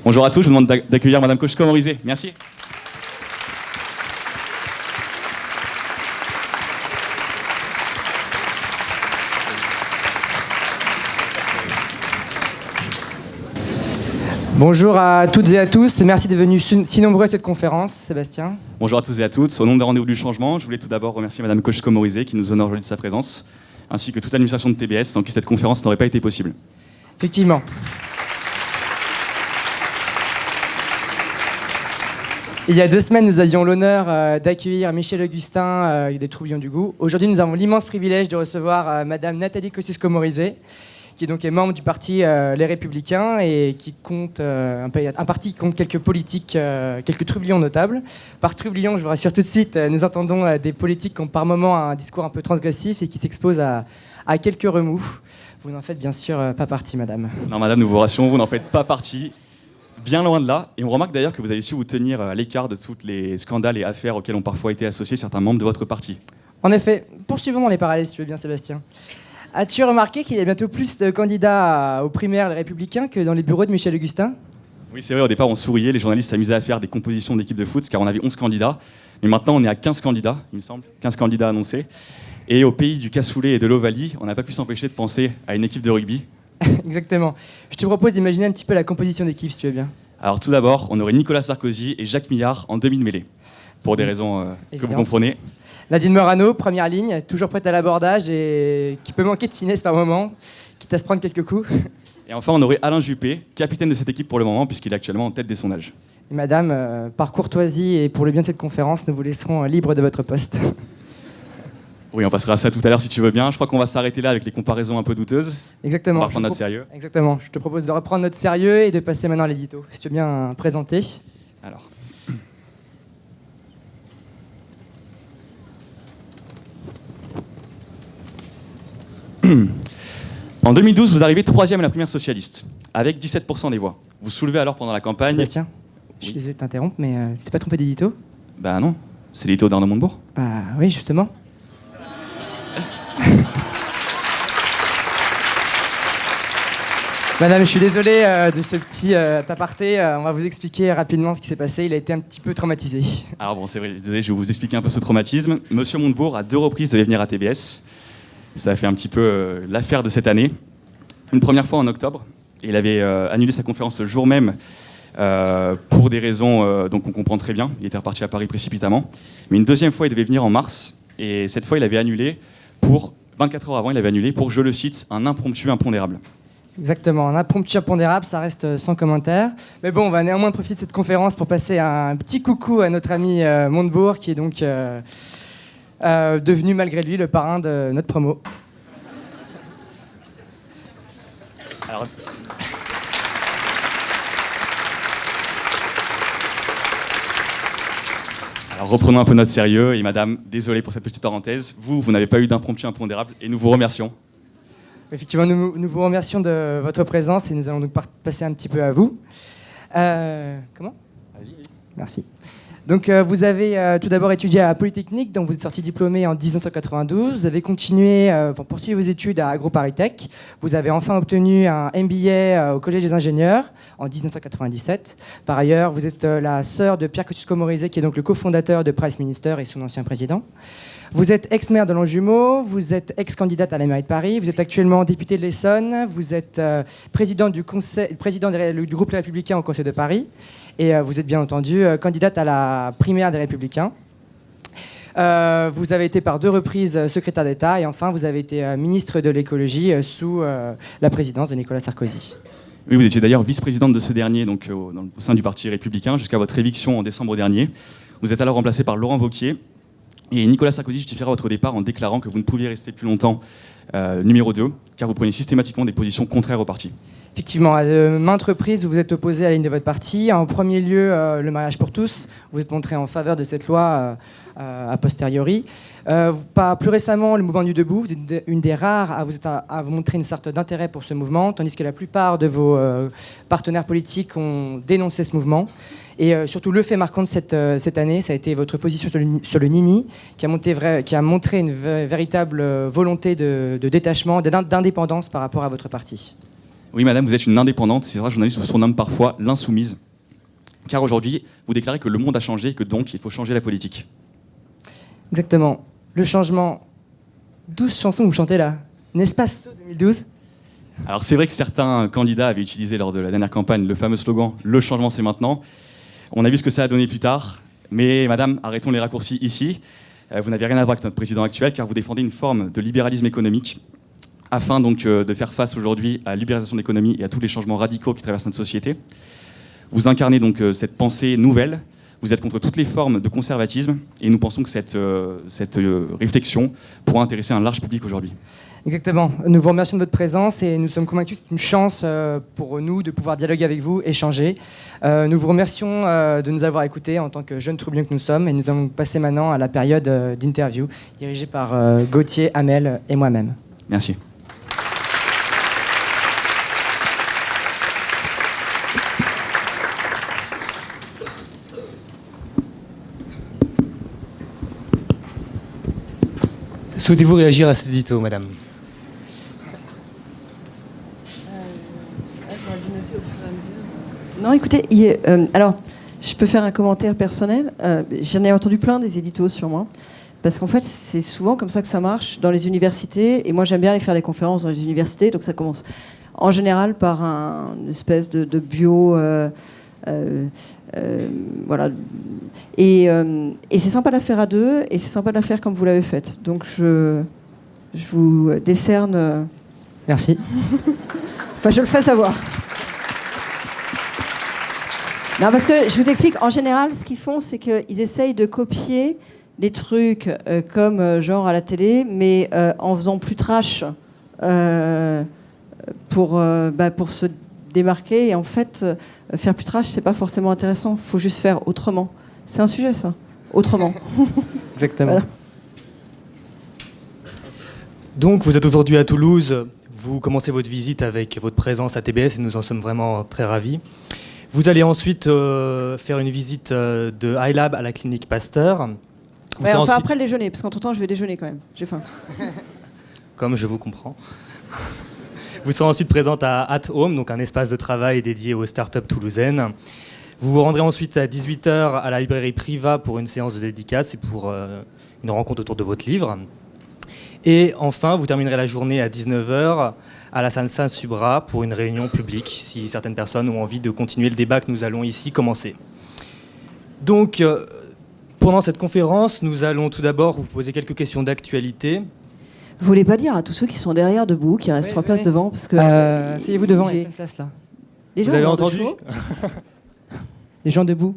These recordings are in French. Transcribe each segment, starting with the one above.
Bonjour à tous, je vous demande d'accueillir Madame Kouchko-Morizet. Merci. Bonjour à toutes et à tous, merci d'être venus si nombreux à cette conférence, Sébastien. Bonjour à tous et à toutes, au nom des Rendez-vous du Changement, je voulais tout d'abord remercier Madame Kouchko-Morizet qui nous honore aujourd'hui de sa présence, ainsi que toute l'administration de TBS, sans qui cette conférence n'aurait pas été possible. Effectivement. Il y a 2 semaines, nous avions l'honneur d'accueillir Michel Augustin des Troublions du Goût. Aujourd'hui, nous avons l'immense privilège de recevoir Madame Nathalie Kosciusko-Morizet, qui donc est membre du parti Les Républicains et qui compte un parti qui compte quelques politiques, quelques trublions notables. Par trublions, je vous rassure tout de suite, nous entendons des politiques qui ont par moments un discours un peu transgressif et qui s'exposent à quelques remous. Vous n'en faites bien sûr pas partie, madame. Non, madame, nous vous rassurons, vous n'en faites pas partie. Bien loin de là. Et on remarque d'ailleurs que vous avez su vous tenir à l'écart de tous les scandales et affaires auxquels ont parfois été associés certains membres de votre parti. En effet, poursuivons dans les parallèles, si tu veux bien, Sébastien. As-tu remarqué qu'il y a bientôt plus de candidats aux primaires Les Républicains que dans les bureaux de Michel Augustin ? Oui, c'est vrai, au départ, on souriait, les journalistes s'amusaient à faire des compositions d'équipes de foot, car on avait 11 candidats. Mais maintenant, on est à 15 candidats, il me semble, 15 candidats annoncés. Et au pays du cassoulet et de l'Ovalie, on n'a pas pu s'empêcher de penser à une équipe de rugby. Exactement. Je te propose d'imaginer un petit peu la composition d'équipe, si tu veux bien. Alors tout d'abord, on aurait Nicolas Sarkozy et Jacques Millard en demi-mêlée, pour des raisons que vous comprenez. Nadine Morano, première ligne, toujours prête à l'abordage et qui peut manquer de finesse par moment, quitte à se prendre quelques coups. Et enfin, on aurait Alain Juppé, capitaine de cette équipe pour le moment, puisqu'il est actuellement en tête des sondages. Et madame, par courtoisie et pour le bien de cette conférence, nous vous laisserons libre de votre poste. Oui, on passera à ça tout à l'heure si tu veux bien. Je crois qu'on va s'arrêter là avec les comparaisons un peu douteuses. Exactement. On va reprendre notre sérieux. Exactement. Je te propose de reprendre notre sérieux et de passer maintenant à l'édito. Si tu veux bien présenter. Alors. En 2012, vous arrivez 3e à la primaire socialiste, avec 17% des voix. Vous soulevez alors pendant la campagne... Sébastien, je suis désolé de t'interrompre, mais tu t'es pas trompé d'édito ? Bah non, c'est l'édito d'Arnaud Montebourg. Bah oui, justement. Madame, je suis désolé de ce petit aparté. On va vous expliquer rapidement ce qui s'est passé. Il a été un petit peu traumatisé. Alors bon, c'est vrai, désolé, je vais vous expliquer un peu ce traumatisme. Monsieur Montebourg, à 2 reprises, devait venir à TBS. Ça a fait un petit peu l'affaire de cette année. Une première fois en octobre. Et il avait annulé sa conférence le jour même pour des raisons donc on comprend très bien. Il était reparti à Paris précipitamment. Mais une deuxième fois, il devait venir en mars. Et cette fois, il avait annulé pour... 24 heures avant, il avait annulé pour, je le cite, un impromptu impondérable. Exactement, un impromptu impondérable, ça reste sans commentaire. Mais bon, on va néanmoins profiter de cette conférence pour passer un petit coucou à notre ami Montebourg, qui est donc devenu malgré lui le parrain de notre promo. Alors reprenons un peu notre sérieux. Et madame, désolé pour cette petite parenthèse, vous n'avez pas eu d'impromptu impondérable et nous vous remercions. Effectivement, nous vous remercions de votre présence et nous allons donc passer un petit peu à vous. Comment ? Vas-y. Merci. Donc vous avez tout d'abord étudié à Polytechnique, donc vous êtes sorti diplômé en 1992. Vous avez continué, poursuivi vos études à AgroParisTech. Vous avez enfin obtenu un MBA au Collège des Ingénieurs en 1997. Par ailleurs, vous êtes la sœur de Pierre Kosciusko-Morizet, qui est donc le cofondateur de Price Minister et son ancien président. Vous êtes ex-maire de Longjumeau, vous êtes ex-candidate à la mairie de Paris, vous êtes actuellement député de l'Essonne, vous êtes président du groupe Les Républicains au Conseil de Paris et vous êtes bien entendu candidate à la primaire des Républicains. Vous avez été par 2 reprises secrétaire d'État et enfin vous avez été ministre de l'écologie sous la présidence de Nicolas Sarkozy. Oui, vous étiez d'ailleurs vice-présidente de ce dernier donc, au sein du Parti républicain jusqu'à votre éviction en décembre dernier. Vous êtes alors remplacé par Laurent Wauquiez. Et Nicolas Sarkozy justifiera votre départ en déclarant que vous ne pouviez rester plus longtemps numéro 2, car vous prenez systématiquement des positions contraires au parti. Effectivement, à maintes reprises, vous vous êtes opposé à la ligne de votre parti. En premier lieu, le mariage pour tous. Vous êtes montré en faveur de cette loi a posteriori. Pas plus récemment, le mouvement Nuit debout. Vous êtes une des rares à vous montrer une sorte d'intérêt pour ce mouvement, tandis que la plupart de vos partenaires politiques ont dénoncé ce mouvement. Et surtout, le fait marquant de cette année, ça a été votre position sur le Nini, qui a montré une véritable volonté de détachement, d'indépendance par rapport à votre parti. Oui, madame, vous êtes une indépendante. C'est vrai, journaliste vous surnomme parfois l'insoumise. Car aujourd'hui, vous déclarez que le monde a changé et que donc il faut changer la politique. Exactement. Le changement. 12 chansons que vous chantez là. N'est-ce pas ce 2012 ? Alors c'est vrai que certains candidats avaient utilisé lors de la dernière campagne le fameux slogan « Le changement, c'est maintenant ». On a vu ce que ça a donné plus tard. Mais madame, arrêtons les raccourcis ici. Vous n'avez rien à voir avec notre président actuel car vous défendez une forme de libéralisme économique afin donc de faire face aujourd'hui à la libéralisation de l'économie et à tous les changements radicaux qui traversent notre société. Vous incarnez donc cette pensée nouvelle. Vous êtes contre toutes les formes de conservatisme et nous pensons que cette réflexion pourra intéresser un large public aujourd'hui. Exactement. Nous vous remercions de votre présence et nous sommes convaincus que c'est une chance pour nous de pouvoir dialoguer avec vous, échanger. Nous vous remercions de nous avoir écoutés en tant que jeunes troublions que nous sommes et nous allons passer maintenant à la période d'interview dirigée par Gauthier, Amel et moi-même. Merci. Souhaitez-vous réagir à cet édito, madame ? Non, écoutez, alors, je peux faire un commentaire personnel. J'en ai entendu plein des éditos sur moi. Parce qu'en fait, c'est souvent comme ça que ça marche dans les universités. Et moi, j'aime bien aller faire des conférences dans les universités. Donc, ça commence en général par une espèce de bio... voilà. Et c'est sympa de la faire à deux, et c'est sympa de la faire comme vous l'avez faite. Donc je vous décerne. Merci. Enfin, je le ferai savoir. Non, parce que je vous explique, en général, ce qu'ils font, c'est qu'ils essayent de copier des trucs comme genre à la télé, mais en faisant plus trash pour se démarquer. Et en fait, faire plus trash, c'est pas forcément intéressant. Il faut juste faire autrement. C'est un sujet, ça. Autrement. Exactement. Voilà. Donc, vous êtes aujourd'hui à Toulouse. Vous commencez votre visite avec votre présence à TBS et nous en sommes vraiment très ravis. Vous allez ensuite faire une visite de iLab à la clinique Pasteur. Ouais, enfin, après le déjeuner, parce qu'entre-temps, je vais déjeuner quand même. J'ai faim. Comme je vous comprends. Vous serez ensuite présente à At Home, donc un espace de travail dédié aux startups toulousaines. Vous vous rendrez ensuite à 18h à la librairie Priva pour une séance de dédicace et pour une rencontre autour de votre livre. Et enfin, vous terminerez la journée à 19h à la salle Saint-Subra pour une réunion publique, si certaines personnes ont envie de continuer le débat que nous allons ici commencer. Donc, pendant cette conférence, nous allons tout d'abord vous poser quelques questions d'actualité. Vous voulez pas dire à tous ceux qui sont derrière debout, qui restent 3 places devant, parce que asseyez-vous devant, il y a plein de place là. Les gens Vous avez ont entendu ? Les gens debout.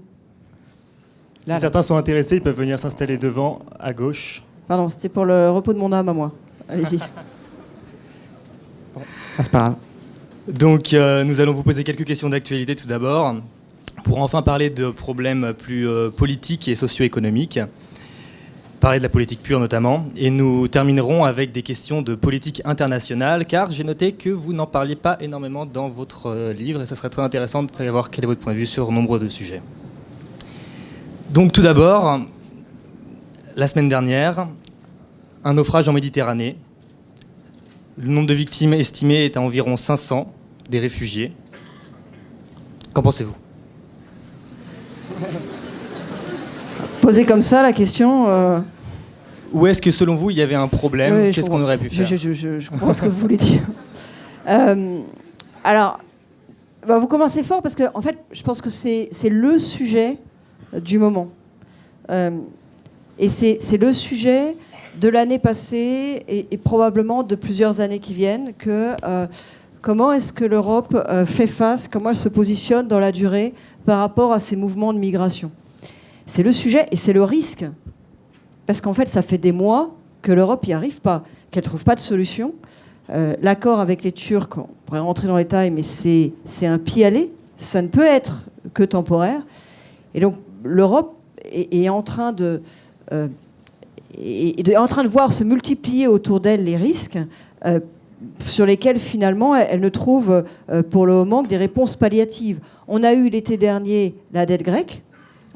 Si certains sont intéressés, ils peuvent venir s'installer devant, à gauche. Pardon, c'était pour le repos de mon âme à moi. Allez-y. C'est pas grave. Donc, nous allons vous poser quelques questions d'actualité tout d'abord, pour enfin parler de problèmes plus politiques et socio-économiques, parler de la politique pure notamment, et nous terminerons avec des questions de politique internationale, car j'ai noté que vous n'en parliez pas énormément dans votre livre, et ça serait très intéressant de savoir quel est votre point de vue sur nombre de sujets. Donc tout d'abord, la semaine dernière, un naufrage en Méditerranée. Le nombre de victimes estimé est à environ 500, des réfugiés. Qu'en pensez-vous ? Posé comme ça, la question... Où est-ce que, selon vous, il y avait un problème ? Oui, Qu'est-ce qu'on aurait pu faire ? Je comprends ce que vous voulez dire. Alors, vous commencez fort parce que, en fait, je pense que c'est le sujet du moment. Et c'est le sujet de l'année passée et probablement de plusieurs années qui viennent, comment est-ce que l'Europe fait face, comment elle se positionne dans la durée par rapport à ces mouvements de migration. C'est le sujet et c'est le risque. Parce qu'en fait, ça fait des mois que l'Europe n'y arrive pas, qu'elle ne trouve pas de solution. L'accord avec les Turcs, on pourrait rentrer dans les détails, mais c'est un pis-aller. Ça ne peut être que temporaire. Et donc, l'Europe est en train de voir se multiplier autour d'elle les risques sur lesquels, finalement, elle ne trouve pour le moment que des réponses palliatives. On a eu l'été dernier la dette grecque,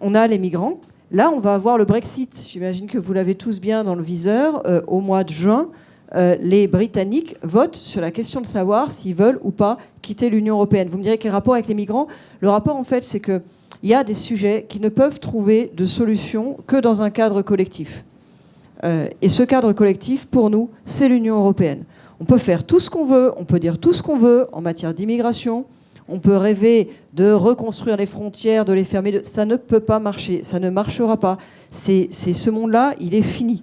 on a les migrants. Là, on va avoir le Brexit. J'imagine que vous l'avez tous bien dans le viseur au mois de juin. les Britanniques votent sur la question de savoir s'ils veulent ou pas quitter l'Union européenne. Vous me direz quel rapport avec les migrants ? Le rapport, en fait, c'est qu'il y a des sujets qui ne peuvent trouver de solution que dans un cadre collectif. Et ce cadre collectif, pour nous, c'est l'Union européenne. On peut faire tout ce qu'on veut, on peut dire tout ce qu'on veut en matière d'immigration, on peut rêver de reconstruire les frontières, de les fermer. Ça ne peut pas marcher, ça ne marchera pas. C'est ce monde-là, il est fini.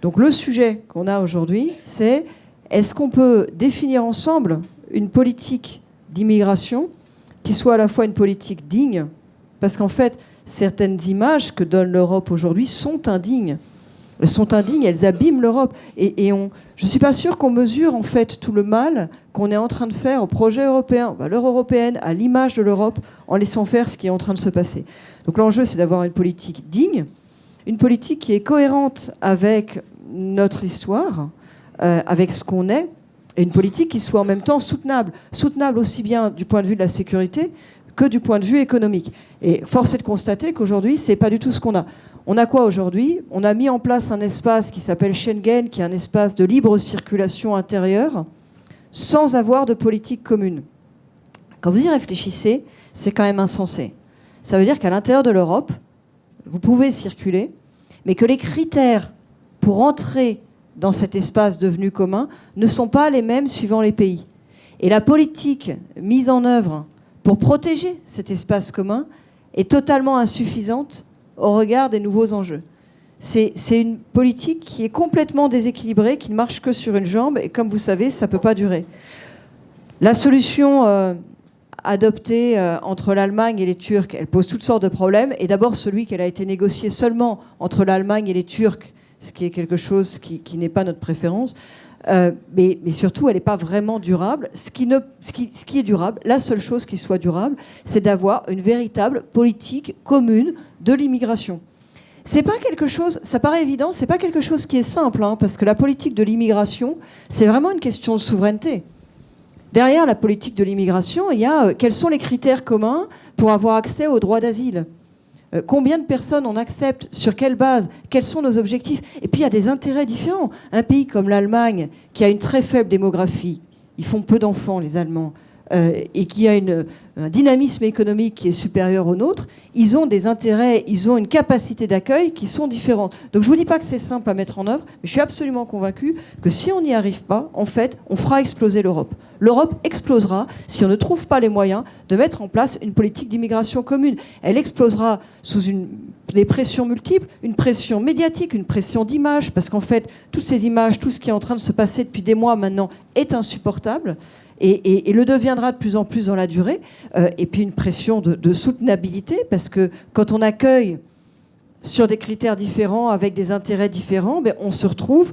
Donc le sujet qu'on a aujourd'hui, c'est est-ce qu'on peut définir ensemble une politique d'immigration qui soit à la fois une politique digne, parce qu'en fait, certaines images que donne l'Europe aujourd'hui sont indignes. Elles sont indignes, elles abîment l'Europe. Et je ne suis pas sûre qu'on mesure en fait tout le mal qu'on est en train de faire au projet européen, aux valeurs européennes, à l'image de l'Europe, en laissant faire ce qui est en train de se passer. Donc l'enjeu, c'est d'avoir une politique digne, une politique qui est cohérente avec notre histoire, avec ce qu'on est, et une politique qui soit en même temps soutenable. Soutenable aussi bien du point de vue de la sécurité que du point de vue économique. Et force est de constater qu'aujourd'hui, ce n'est pas du tout ce qu'on a. On a quoi aujourd'hui ? On a mis en place un espace qui s'appelle Schengen, qui est un espace de libre circulation intérieure, sans avoir de politique commune. Quand vous y réfléchissez, c'est quand même insensé. Ça veut dire qu'à l'intérieur de l'Europe, vous pouvez circuler, mais que les critères pour entrer dans cet espace devenu commun ne sont pas les mêmes suivant les pays. Et la politique mise en œuvre pour protéger cet espace commun est totalement insuffisante au regard des nouveaux enjeux. C'est une politique qui est complètement déséquilibrée, qui ne marche que sur une jambe, et comme vous savez, ça ne peut pas durer. La solution adoptée entre l'Allemagne et les Turcs, elle pose toutes sortes de problèmes, et d'abord celui qu'elle a été négociée seulement entre l'Allemagne et les Turcs, ce qui est quelque chose qui n'est pas notre préférence, mais surtout, elle n'est pas vraiment durable. Ce qui est durable, la seule chose qui soit durable, c'est d'avoir une véritable politique commune de l'immigration. C'est pas quelque chose, ça paraît évident, c'est pas quelque chose qui est simple, hein, parce que la politique de l'immigration, c'est vraiment une question de souveraineté. Derrière la politique de l'immigration, il y a quels sont les critères communs pour avoir accès au droit d'asile ? Combien de personnes on accepte ? Sur quelle base ? Quels sont nos objectifs ? Et puis il y a des intérêts différents. Un pays comme l'Allemagne, qui a une très faible démographie, ils font peu d'enfants, les Allemands, et qui a un dynamisme économique qui est supérieur au nôtre, ils ont des intérêts, ils ont une capacité d'accueil qui sont différentes. Donc je ne vous dis pas que c'est simple à mettre en œuvre, mais je suis absolument convaincue que si on n'y arrive pas, en fait, on fera exploser l'Europe. L'Europe explosera si on ne trouve pas les moyens de mettre en place une politique d'immigration commune. Elle explosera sous des pressions multiples, une pression médiatique, une pression d'image, parce qu'en fait, toutes ces images, tout ce qui est en train de se passer depuis des mois maintenant est insupportable. Et le deviendra de plus en plus dans la durée, et puis une pression de soutenabilité, parce que quand on accueille sur des critères différents, avec des intérêts différents, ben on se retrouve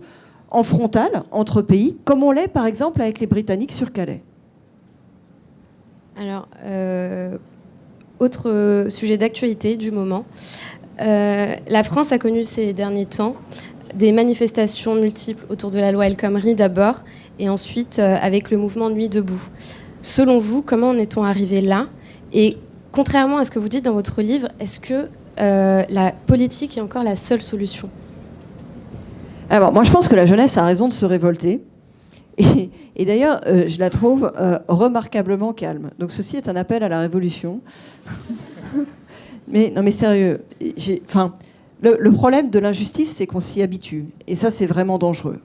en frontal entre pays, comme on l'est par exemple avec les Britanniques sur Calais. Alors, autre sujet d'actualité du moment, la France a connu ces derniers temps des manifestations multiples autour de la loi El Khomri d'abord, et ensuite avec le mouvement Nuit debout. Selon vous, comment en est-on arrivé là ? Et contrairement à ce que vous dites dans votre livre, est-ce que la politique est encore la seule solution ? Alors, moi, je pense que la jeunesse a raison de se révolter. Et d'ailleurs, je la trouve remarquablement calme. Donc, ceci est un appel à la révolution. Mais non, mais sérieux. Le problème de l'injustice, c'est qu'on s'y habitue. Et ça, c'est vraiment dangereux.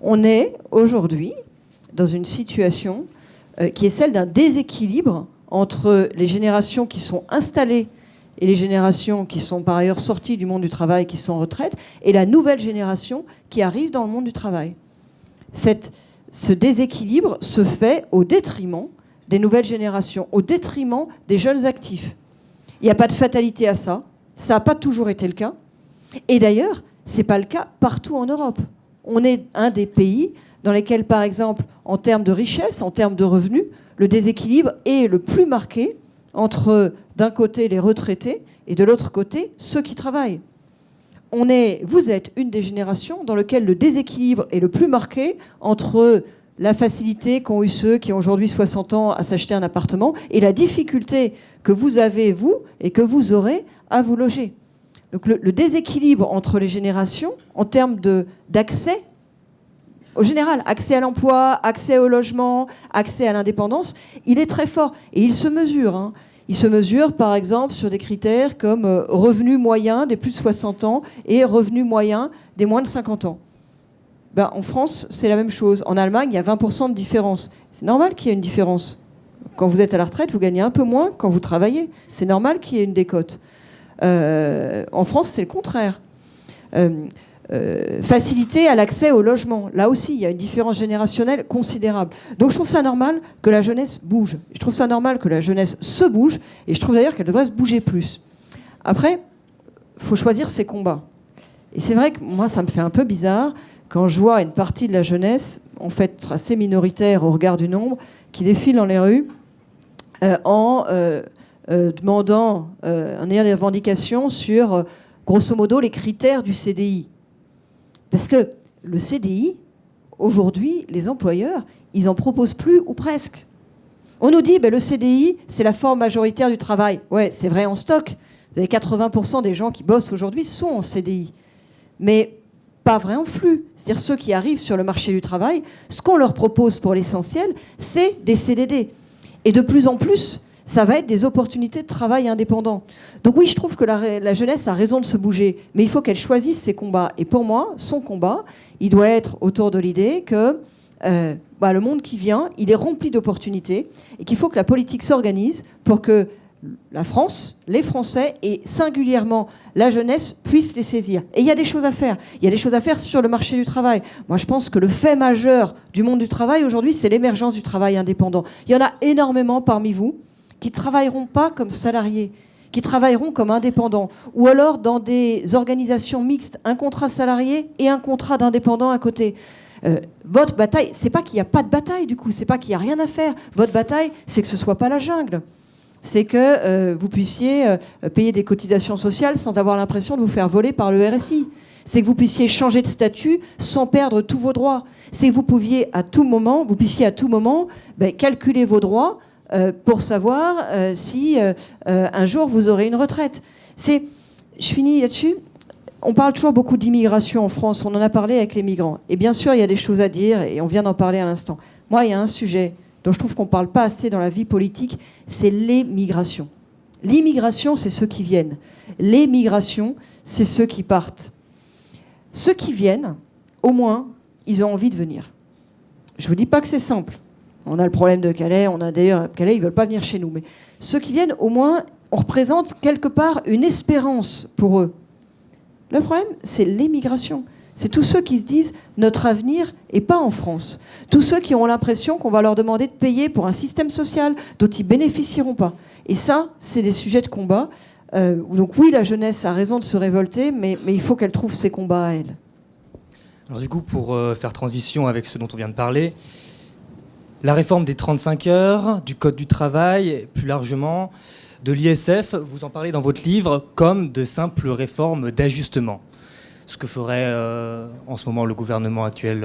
On est aujourd'hui dans une situation qui est celle d'un déséquilibre entre les générations qui sont installées et les générations qui sont par ailleurs sorties du monde du travail, qui sont en retraite, et la nouvelle génération qui arrive dans le monde du travail. Ce déséquilibre se fait au détriment des nouvelles générations, au détriment des jeunes actifs. Il n'y a pas de fatalité à ça. Ça n'a pas toujours été le cas. Et d'ailleurs, ce n'est pas le cas partout en Europe. On est un des pays dans lesquels, par exemple, en termes de richesse, en termes de revenus, le déséquilibre est le plus marqué entre, d'un côté, les retraités et de l'autre côté, ceux qui travaillent. Vous êtes une des générations dans lesquelles le déséquilibre est le plus marqué entre la facilité qu'ont eu ceux qui ont aujourd'hui 60 ans à s'acheter un appartement et la difficulté que vous avez, vous, et que vous aurez à vous loger. Donc le déséquilibre entre les générations, en termes d'accès au général, accès à l'emploi, accès au logement, accès à l'indépendance, il est très fort. Et il se mesure. Hein. Il se mesure, par exemple, sur des critères comme revenu moyen des plus de 60 ans et revenu moyen des moins de 50 ans. Ben, en France, c'est la même chose. En Allemagne, il y a 20% de différence. C'est normal qu'il y ait une différence. Quand vous êtes à la retraite, vous gagnez un peu moins quand vous travaillez. C'est normal qu'il y ait une décote. En France, c'est le contraire. Facilité à l'accès au logement. Là aussi, il y a une différence générationnelle considérable. Donc je trouve ça normal que la jeunesse bouge. Je trouve ça normal que la jeunesse se bouge. Et je trouve d'ailleurs qu'elle devrait se bouger plus. Après, il faut choisir ses combats. Et c'est vrai que moi, ça me fait un peu bizarre quand je vois une partie de la jeunesse, en fait assez minoritaire au regard du nombre, qui défile dans les rues en demandant, en ayant des revendications sur, grosso modo, les critères du CDI. Parce que le CDI, aujourd'hui, les employeurs, ils n'en proposent plus ou presque. On nous dit, le CDI, c'est la forme majoritaire du travail. Ouais, c'est vrai en stock. Vous avez 80% des gens qui bossent aujourd'hui sont en CDI. Mais pas vrai en flux. C'est-à-dire ceux qui arrivent sur le marché du travail, ce qu'on leur propose pour l'essentiel, c'est des CDD. Et de plus en plus, ça va être des opportunités de travail indépendants. Donc oui, je trouve que la jeunesse a raison de se bouger, mais il faut qu'elle choisisse ses combats. Et pour moi, son combat, il doit être autour de l'idée que le monde qui vient, il est rempli d'opportunités et qu'il faut que la politique s'organise pour que la France, les Français et singulièrement la jeunesse puissent les saisir. Et il y a des choses à faire. Il y a des choses à faire sur le marché du travail. Moi, je pense que le fait majeur du monde du travail aujourd'hui, c'est l'émergence du travail indépendant. Il y en a énormément parmi vous qui ne travailleront pas comme salariés, qui travailleront comme indépendants, ou alors dans des organisations mixtes, un contrat salarié et un contrat d'indépendant à côté. Votre bataille, c'est pas qu'il n'y a pas de bataille du coup, c'est pas qu'il n'y a rien à faire. Votre bataille, c'est que ce soit pas la jungle. C'est que vous puissiez payer des cotisations sociales sans avoir l'impression de vous faire voler par le RSI. C'est que vous puissiez changer de statut sans perdre tous vos droits. C'est que vous puissiez à tout moment calculer vos droits pour savoir si un jour vous aurez une retraite. Je finis là-dessus. On parle toujours beaucoup d'immigration en France, on en a parlé avec les migrants. Et bien sûr, il y a des choses à dire, et on vient d'en parler à l'instant. Moi, il y a un sujet dont je trouve qu'on ne parle pas assez dans la vie politique, c'est les migrations. L'immigration, c'est ceux qui viennent. Les migrations, c'est ceux qui partent. Ceux qui viennent, au moins, ils ont envie de venir. Je ne vous dis pas que c'est simple. On a le problème de Calais, d'ailleurs, Calais, ils ne veulent pas venir chez nous. Mais ceux qui viennent, au moins, on représente quelque part une espérance pour eux. Le problème, c'est l'émigration. C'est tous ceux qui se disent « notre avenir n'est pas en France ». Tous ceux qui ont l'impression qu'on va leur demander de payer pour un système social dont ils ne bénéficieront pas. Et ça, c'est des sujets de combat. Donc oui, la jeunesse a raison de se révolter, mais il faut qu'elle trouve ses combats à elle. Alors du coup, pour faire transition avec ce dont on vient de parler, la réforme des 35 heures, du Code du travail, plus largement, de l'ISF, vous en parlez dans votre livre comme de simples réformes d'ajustement. Ce que ferait en ce moment le gouvernement actuel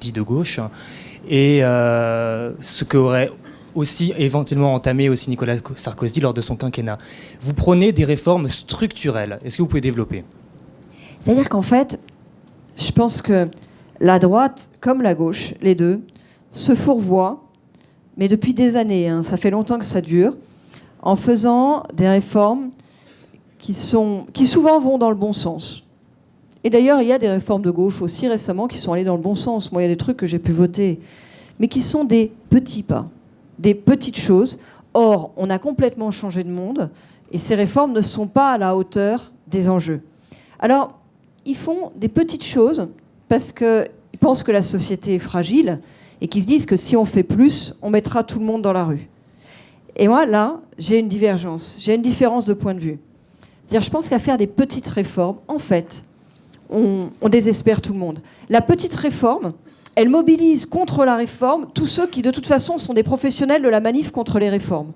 dit de gauche, et ce qu'aurait aussi éventuellement entamé aussi Nicolas Sarkozy lors de son quinquennat. Vous prenez des réformes structurelles. Est-ce que vous pouvez développer ? C'est-à-dire qu'en fait, je pense que la droite, comme la gauche, les deux, se fourvoient, mais depuis des années, ça fait longtemps que ça dure, en faisant des réformes qui souvent vont dans le bon sens. Et d'ailleurs, il y a des réformes de gauche aussi récemment qui sont allées dans le bon sens. Moi, il y a des trucs que j'ai pu voter, mais qui sont des petits pas, des petites choses. Or, on a complètement changé de monde, et ces réformes ne sont pas à la hauteur des enjeux. Alors, ils font des petites choses parce qu'ils pensent que la société est fragile et qu'ils se disent que si on fait plus, on mettra tout le monde dans la rue. Et moi, là, j'ai une divergence, j'ai une différence de point de vue. C'est-à-dire, je pense qu'à faire des petites réformes, en fait, on désespère tout le monde. La petite réforme, elle mobilise contre la réforme tous ceux qui, de toute façon, sont des professionnels de la manif contre les réformes.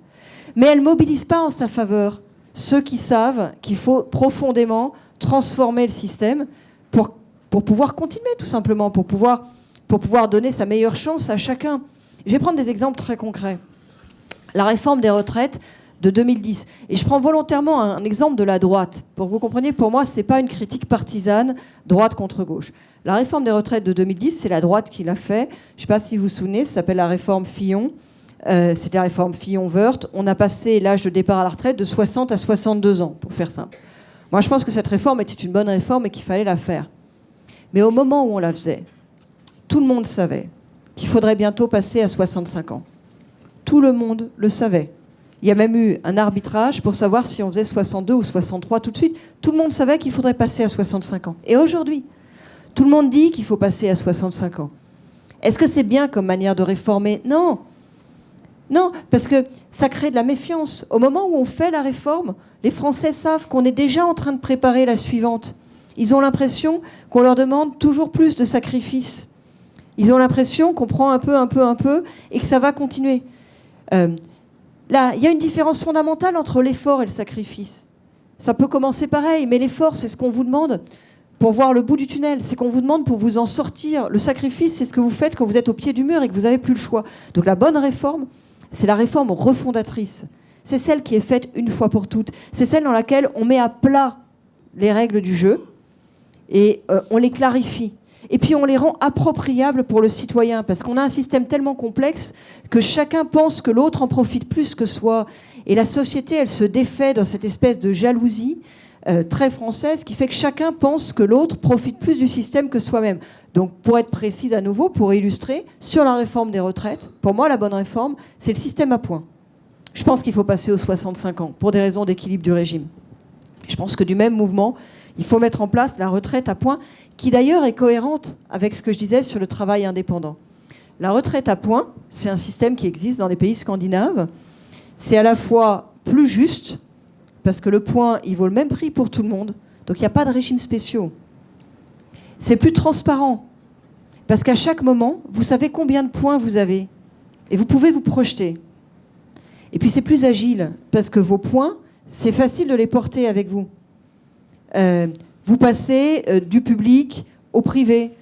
Mais elle ne mobilise pas en sa faveur ceux qui savent qu'il faut profondément transformer le système pour pouvoir continuer, tout simplement, pour pouvoir donner sa meilleure chance à chacun. Je vais prendre des exemples très concrets. La réforme des retraites de 2010. Et je prends volontairement un exemple de la droite. Pour que vous compreniez, pour moi, ce n'est pas une critique partisane, droite contre gauche. La réforme des retraites de 2010, c'est la droite qui l'a fait. Je ne sais pas si vous vous souvenez, ça s'appelle la réforme Fillon. C'était la réforme Fillon-Wörth. On a passé l'âge de départ à la retraite de 60 à 62 ans, pour faire simple. Moi, je pense que cette réforme était une bonne réforme et qu'il fallait la faire. Mais au moment où on la faisait, tout le monde savait qu'il faudrait bientôt passer à 65 ans. Tout le monde le savait. Il y a même eu un arbitrage pour savoir si on faisait 62 ou 63 tout de suite. Tout le monde savait qu'il faudrait passer à 65 ans. Et aujourd'hui, tout le monde dit qu'il faut passer à 65 ans. Est-ce que c'est bien comme manière de réformer ? Non. Non, parce que ça crée de la méfiance. Au moment où on fait la réforme, les Français savent qu'on est déjà en train de préparer la suivante. Ils ont l'impression qu'on leur demande toujours plus de sacrifices. Ils ont l'impression qu'on prend un peu, et que ça va continuer. Là, il y a une différence fondamentale entre l'effort et le sacrifice. Ça peut commencer pareil, mais l'effort, c'est ce qu'on vous demande pour voir le bout du tunnel. C'est qu'on vous demande pour vous en sortir. Le sacrifice, c'est ce que vous faites quand vous êtes au pied du mur et que vous n'avez plus le choix. Donc la bonne réforme, c'est la réforme refondatrice. C'est celle qui est faite une fois pour toutes. C'est celle dans laquelle on met à plat les règles du jeu et on les clarifie. Et puis on les rend appropriables pour le citoyen, parce qu'on a un système tellement complexe que chacun pense que l'autre en profite plus que soi. Et la société, elle se défait dans cette espèce de jalousie très française qui fait que chacun pense que l'autre profite plus du système que soi-même. Donc pour être précise à nouveau, pour illustrer, sur la réforme des retraites, pour moi la bonne réforme, c'est le système à points. Je pense qu'il faut passer aux 65 ans pour des raisons d'équilibre du régime. Je pense que du même mouvement, il faut mettre en place la retraite à points, qui d'ailleurs est cohérente avec ce que je disais sur le travail indépendant. La retraite à points, c'est un système qui existe dans les pays scandinaves. C'est à la fois plus juste, parce que le point, il vaut le même prix pour tout le monde, donc il n'y a pas de régimes spéciaux. C'est plus transparent, parce qu'à chaque moment, vous savez combien de points vous avez, et vous pouvez vous projeter. Et puis c'est plus agile, parce que vos points, c'est facile de les porter avec vous. Vous passez du public au privé.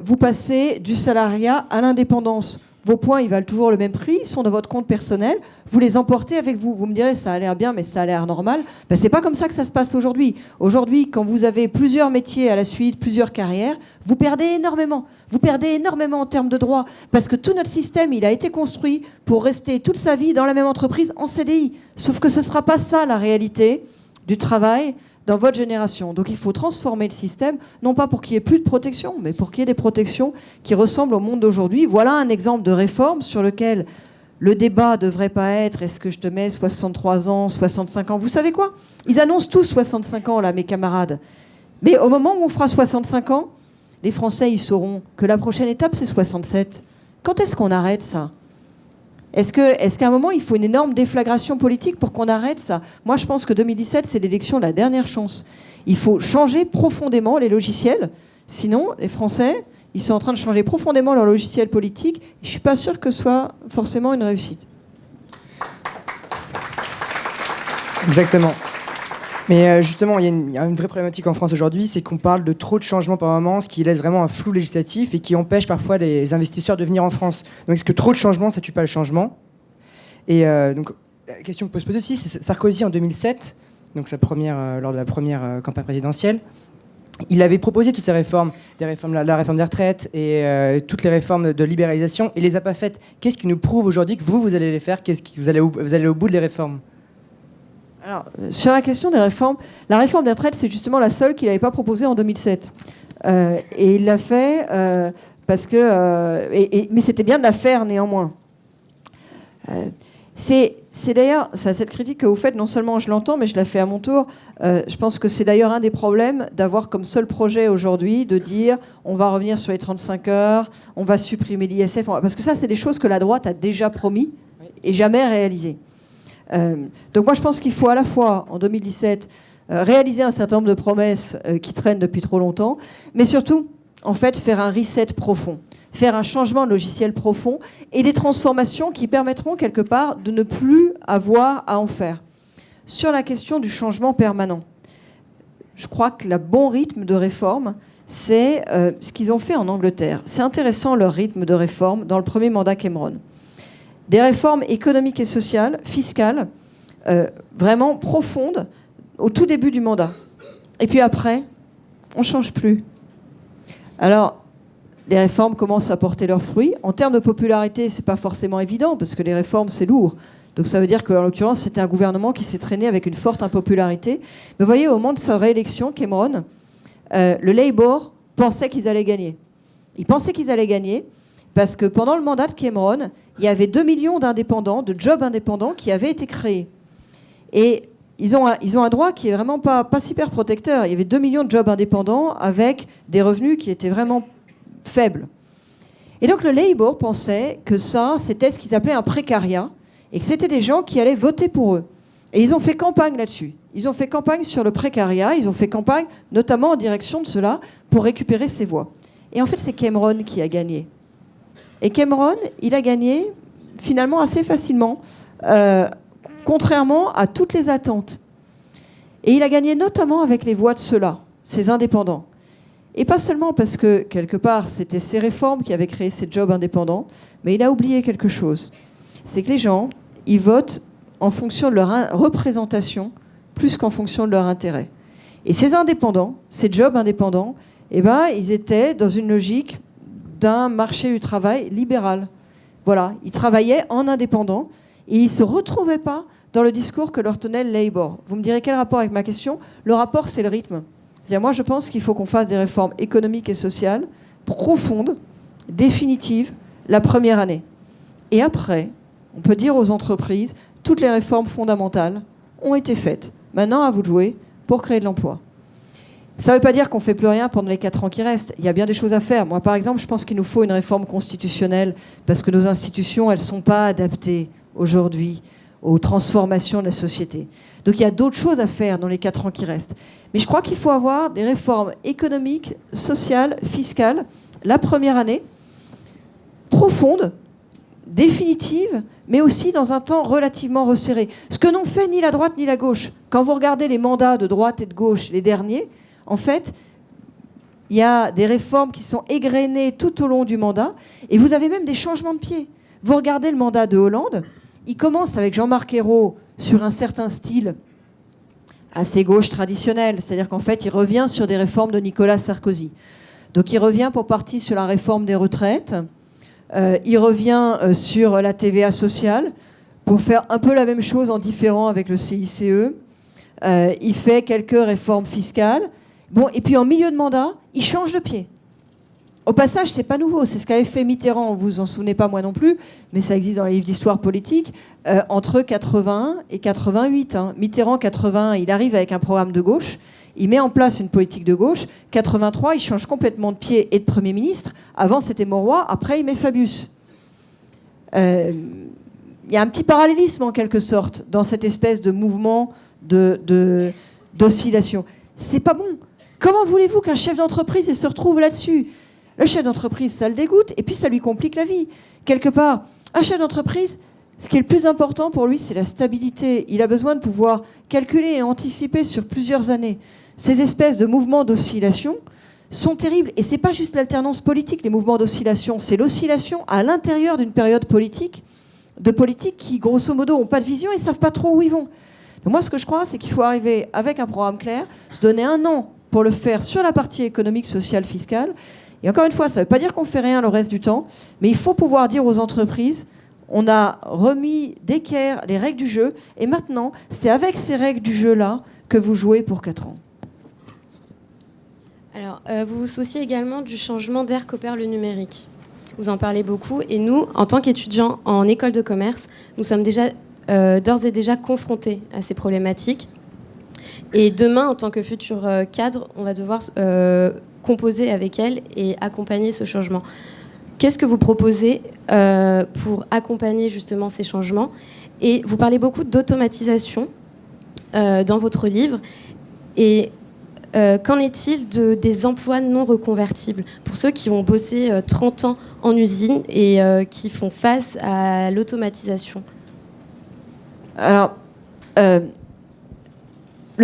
Vous passez du salariat à l'indépendance. Vos points, ils valent toujours le même prix, ils sont dans votre compte personnel. Vous les emportez avec vous. Vous me direz, ça a l'air bien, mais ça a l'air normal. Ben, c'est pas comme ça que ça se passe aujourd'hui. Aujourd'hui, quand vous avez plusieurs métiers à la suite, plusieurs carrières, vous perdez énormément. Vous perdez énormément en termes de droits. Parce que tout notre système, il a été construit pour rester toute sa vie dans la même entreprise en CDI. Sauf que ce ne sera pas ça, la réalité du travail dans votre génération. Donc il faut transformer le système, non pas pour qu'il n'y ait plus de protection, mais pour qu'il y ait des protections qui ressemblent au monde d'aujourd'hui. Voilà un exemple de réforme sur lequel le débat ne devrait pas être est-ce que je te mets 63 ans, 65 ans. Vous savez quoi ? Ils annoncent tous 65 ans, là, mes camarades. Mais au moment où on fera 65 ans, les Français, ils sauront que la prochaine étape, c'est 67. Quand est-ce qu'on arrête ça ? Est-ce qu'à un moment, il faut une énorme déflagration politique pour qu'on arrête ça ? Moi, je pense que 2017, c'est l'élection de la dernière chance. Il faut changer profondément les logiciels. Sinon, les Français, ils sont en train de changer profondément leur logiciel politique. Je ne suis pas sûre que ce soit forcément une réussite. Exactement. Mais justement, il y a une vraie problématique en France aujourd'hui, c'est qu'on parle de trop de changements par moment, ce qui laisse vraiment un flou législatif et qui empêche parfois les investisseurs de venir en France. Donc est-ce que trop de changements, ça tue pas le changement ? Et donc la question que peut se poser aussi, c'est Sarkozy en 2007, donc lors de la première campagne présidentielle, il avait proposé toutes ces réformes, la réforme des retraites et toutes les réformes de libéralisation, et il les a pas faites. Qu'est-ce qui nous prouve aujourd'hui que vous allez les faire ? Qu'est-ce qui vous allez au bout des réformes ? Alors, sur la question des réformes, la réforme des retraites, c'est justement la seule qu'il n'avait pas proposée en 2007. Et il l'a fait parce que... mais c'était bien de la faire néanmoins. C'est d'ailleurs... cette critique que vous faites, non seulement je l'entends, mais je la fais à mon tour. Je pense que c'est d'ailleurs un des problèmes d'avoir comme seul projet aujourd'hui de dire on va revenir sur les 35 heures, on va supprimer l'ISF. Parce que ça, c'est des choses que la droite a déjà promis et jamais réalisées. Donc moi je pense qu'il faut à la fois en 2017 réaliser un certain nombre de promesses qui traînent depuis trop longtemps, mais surtout en fait faire un reset profond, faire un changement de logiciel profond et des transformations qui permettront quelque part de ne plus avoir à en faire. Sur la question du changement permanent, je crois que le bon rythme de réforme, c'est ce qu'ils ont fait en Angleterre. C'est intéressant leur rythme de réforme dans le premier mandat Cameron. Des réformes économiques et sociales, fiscales, vraiment profondes au tout début du mandat. Et puis après, on ne change plus. Alors, les réformes commencent à porter leurs fruits. En termes de popularité, c'est pas forcément évident, parce que les réformes, c'est lourd. Donc ça veut dire qu'en l'occurrence, c'était un gouvernement qui s'est traîné avec une forte impopularité. Mais vous voyez, au moment de sa réélection, Cameron, le Labour pensait qu'ils allaient gagner. Ils pensaient qu'ils allaient gagner parce que pendant le mandat de Cameron, il y avait 2 millions d'indépendants, de jobs indépendants qui avaient été créés. Et ils ont un droit qui est vraiment pas super protecteur. Il y avait 2 millions de jobs indépendants avec des revenus qui étaient vraiment faibles. Et donc le Labour pensait que ça, c'était ce qu'ils appelaient un précariat, et que c'était des gens qui allaient voter pour eux. Et ils ont fait campagne là-dessus. Ils ont fait campagne sur le précariat, ils ont fait campagne notamment en direction de cela pour récupérer ces voix. Et en fait, c'est Cameron qui a gagné. Et Cameron, il a gagné finalement assez facilement, contrairement à toutes les attentes. Et il a gagné notamment avec les voix de ceux-là, ces indépendants. Et pas seulement parce que, quelque part, c'était ces réformes qui avaient créé ces jobs indépendants, mais il a oublié quelque chose. C'est que les gens, ils votent en fonction de leur représentation plus qu'en fonction de leur intérêt. Et ces indépendants, ces jobs indépendants, eh ben, ils étaient dans une logique d'un marché du travail libéral. Voilà, ils travaillaient en indépendant et ils ne se retrouvaient pas dans le discours que leur tenait le Labour. Vous me direz quel rapport avec ma question ? Le rapport, c'est le rythme. C'est-à-dire, moi, je pense qu'il faut qu'on fasse des réformes économiques et sociales profondes, définitives, la première année. Et après, on peut dire aux entreprises, toutes les réformes fondamentales ont été faites. Maintenant, à vous de jouer pour créer de l'emploi. Ça ne veut pas dire qu'on ne fait plus rien pendant les 4 ans qui restent. Il y a bien des choses à faire. Moi, par exemple, je pense qu'il nous faut une réforme constitutionnelle parce que nos institutions, elles ne sont pas adaptées aujourd'hui aux transformations de la société. Donc il y a d'autres choses à faire dans les 4 ans qui restent. Mais je crois qu'il faut avoir des réformes économiques, sociales, fiscales, la première année, profondes, définitives, mais aussi dans un temps relativement resserré. Ce que n'ont fait ni la droite ni la gauche. Quand vous regardez les mandats de droite et de gauche, les derniers, en fait, il y a des réformes qui sont égrenées tout au long du mandat, et vous avez même des changements de pied. Vous regardez le mandat de Hollande, il commence avec Jean-Marc Ayrault sur un certain style assez gauche traditionnel, c'est-à-dire qu'en fait, il revient sur des réformes de Nicolas Sarkozy. Donc il revient pour partie sur la réforme des retraites, il revient sur la TVA sociale pour faire un peu la même chose en différent avec le CICE. Il fait quelques réformes fiscales. Bon, et puis en milieu de mandat, il change de pied. Au passage, c'est pas nouveau. C'est ce qu'avait fait Mitterrand. Vous vous en souvenez pas, moi non plus, mais ça existe dans les livres d'histoire politique, entre 81 et 88. Mitterrand, 81, il arrive avec un programme de gauche. Il met en place une politique de gauche. 83, il change complètement de pied et de Premier ministre. Avant, c'était Mauroy. Après, il met Fabius. Il y a un petit parallélisme, en quelque sorte, dans cette espèce de mouvement d'oscillation. C'est pas bon. Comment voulez-vous qu'un chef d'entreprise se retrouve là-dessus ? Le chef d'entreprise, ça le dégoûte, et puis ça lui complique la vie. Quelque part, un chef d'entreprise, ce qui est le plus important pour lui, c'est la stabilité. Il a besoin de pouvoir calculer et anticiper sur plusieurs années. Ces espèces de mouvements d'oscillation sont terribles. Et ce n'est pas juste l'alternance politique, les mouvements d'oscillation. C'est l'oscillation à l'intérieur d'une période politique, de politiques qui, grosso modo, n'ont pas de vision et ne savent pas trop où ils vont. Donc moi, ce que je crois, c'est qu'il faut arriver avec un programme clair, se donner 1 an pour le faire sur la partie économique, sociale, fiscale. Et encore une fois, ça ne veut pas dire qu'on ne fait rien le reste du temps, mais il faut pouvoir dire aux entreprises, on a remis d'équerre les règles du jeu, et maintenant, c'est avec ces règles du jeu-là que vous jouez pour 4 ans. Alors, vous vous souciez également du changement d'ère qu'opère le numérique. Vous en parlez beaucoup, et nous, en tant qu'étudiants en école de commerce, nous sommes déjà d'ores et déjà confrontés à ces problématiques. Et demain, en tant que futur cadre, on va devoir composer avec elles et accompagner ce changement. Qu'est-ce que vous proposez pour accompagner justement ces changements ? Et vous parlez beaucoup d'automatisation dans votre livre. Et qu'en est-il des emplois non reconvertibles pour ceux qui ont bossé 30 ans en usine et qui font face à l'automatisation ? Alors, le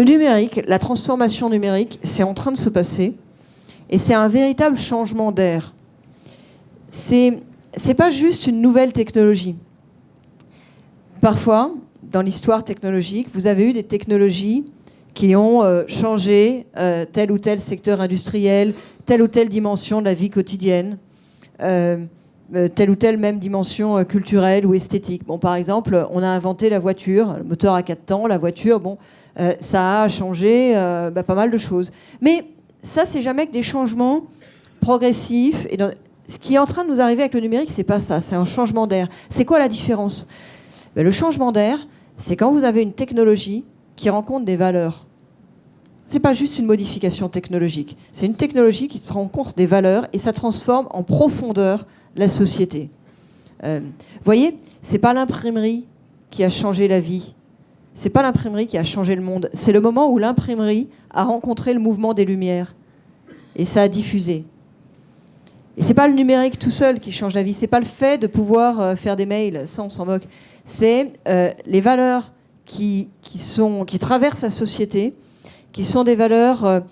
numérique, la transformation numérique, c'est en train de se passer. Et c'est un véritable changement d'ère. C'est pas juste une nouvelle technologie. Parfois, dans l'histoire technologique, vous avez eu des technologies qui ont changé tel ou tel secteur industriel, telle ou telle dimension de la vie quotidienne, telle ou telle même dimension culturelle ou esthétique. Bon, par exemple, on a inventé la voiture, le moteur à 4 temps, la voiture, bon, ça a changé pas mal de choses. Mais ça, c'est jamais que des changements progressifs. Et ce qui est en train de nous arriver avec le numérique, c'est pas ça, c'est un changement d'air. C'est quoi la différence ? Le changement d'air, c'est quand vous avez une technologie qui rencontre des valeurs. C'est pas juste une modification technologique, c'est une technologie qui rencontre des valeurs et ça transforme en profondeur la société. Vous voyez, c'est pas l'imprimerie qui a changé la vie, c'est pas l'imprimerie qui a changé le monde, c'est le moment où l'imprimerie a rencontré le mouvement des Lumières et ça a diffusé. Et c'est pas le numérique tout seul qui change la vie, c'est pas le fait de pouvoir faire des mails, ça on s'en moque, c'est les valeurs qui traversent la société, qui sont des valeurs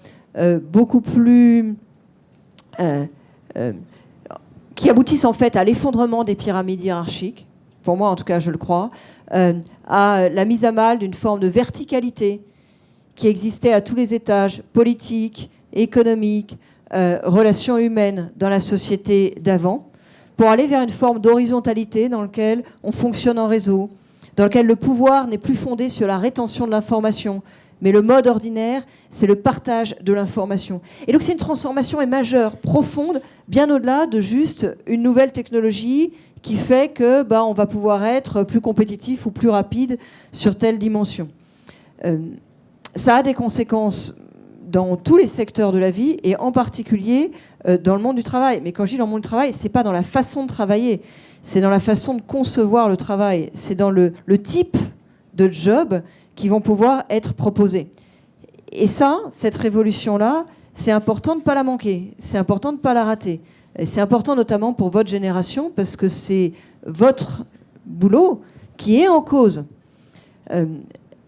beaucoup plus... qui aboutissent en fait à l'effondrement des pyramides hiérarchiques, pour moi en tout cas je le crois, à la mise à mal d'une forme de verticalité qui existait à tous les étages, politiques, économiques, relations humaines dans la société d'avant, pour aller vers une forme d'horizontalité dans laquelle on fonctionne en réseau, dans lequel le pouvoir n'est plus fondé sur la rétention de l'information, mais le mode ordinaire, c'est le partage de l'information. Et donc c'est une transformation majeure, profonde, bien au-delà de juste une nouvelle technologie qui fait que on va pouvoir être plus compétitif ou plus rapide sur telle dimension. Ça a des conséquences dans tous les secteurs de la vie et en particulier dans le monde du travail. Mais quand je dis dans le monde du travail, c'est pas dans la façon de travailler, c'est dans la façon de concevoir le travail, c'est dans le type de job qui vont pouvoir être proposés. Et ça, cette révolution-là, c'est important de ne pas la manquer, c'est important de ne pas la rater. Et c'est important notamment pour votre génération, parce que c'est votre boulot qui est en cause.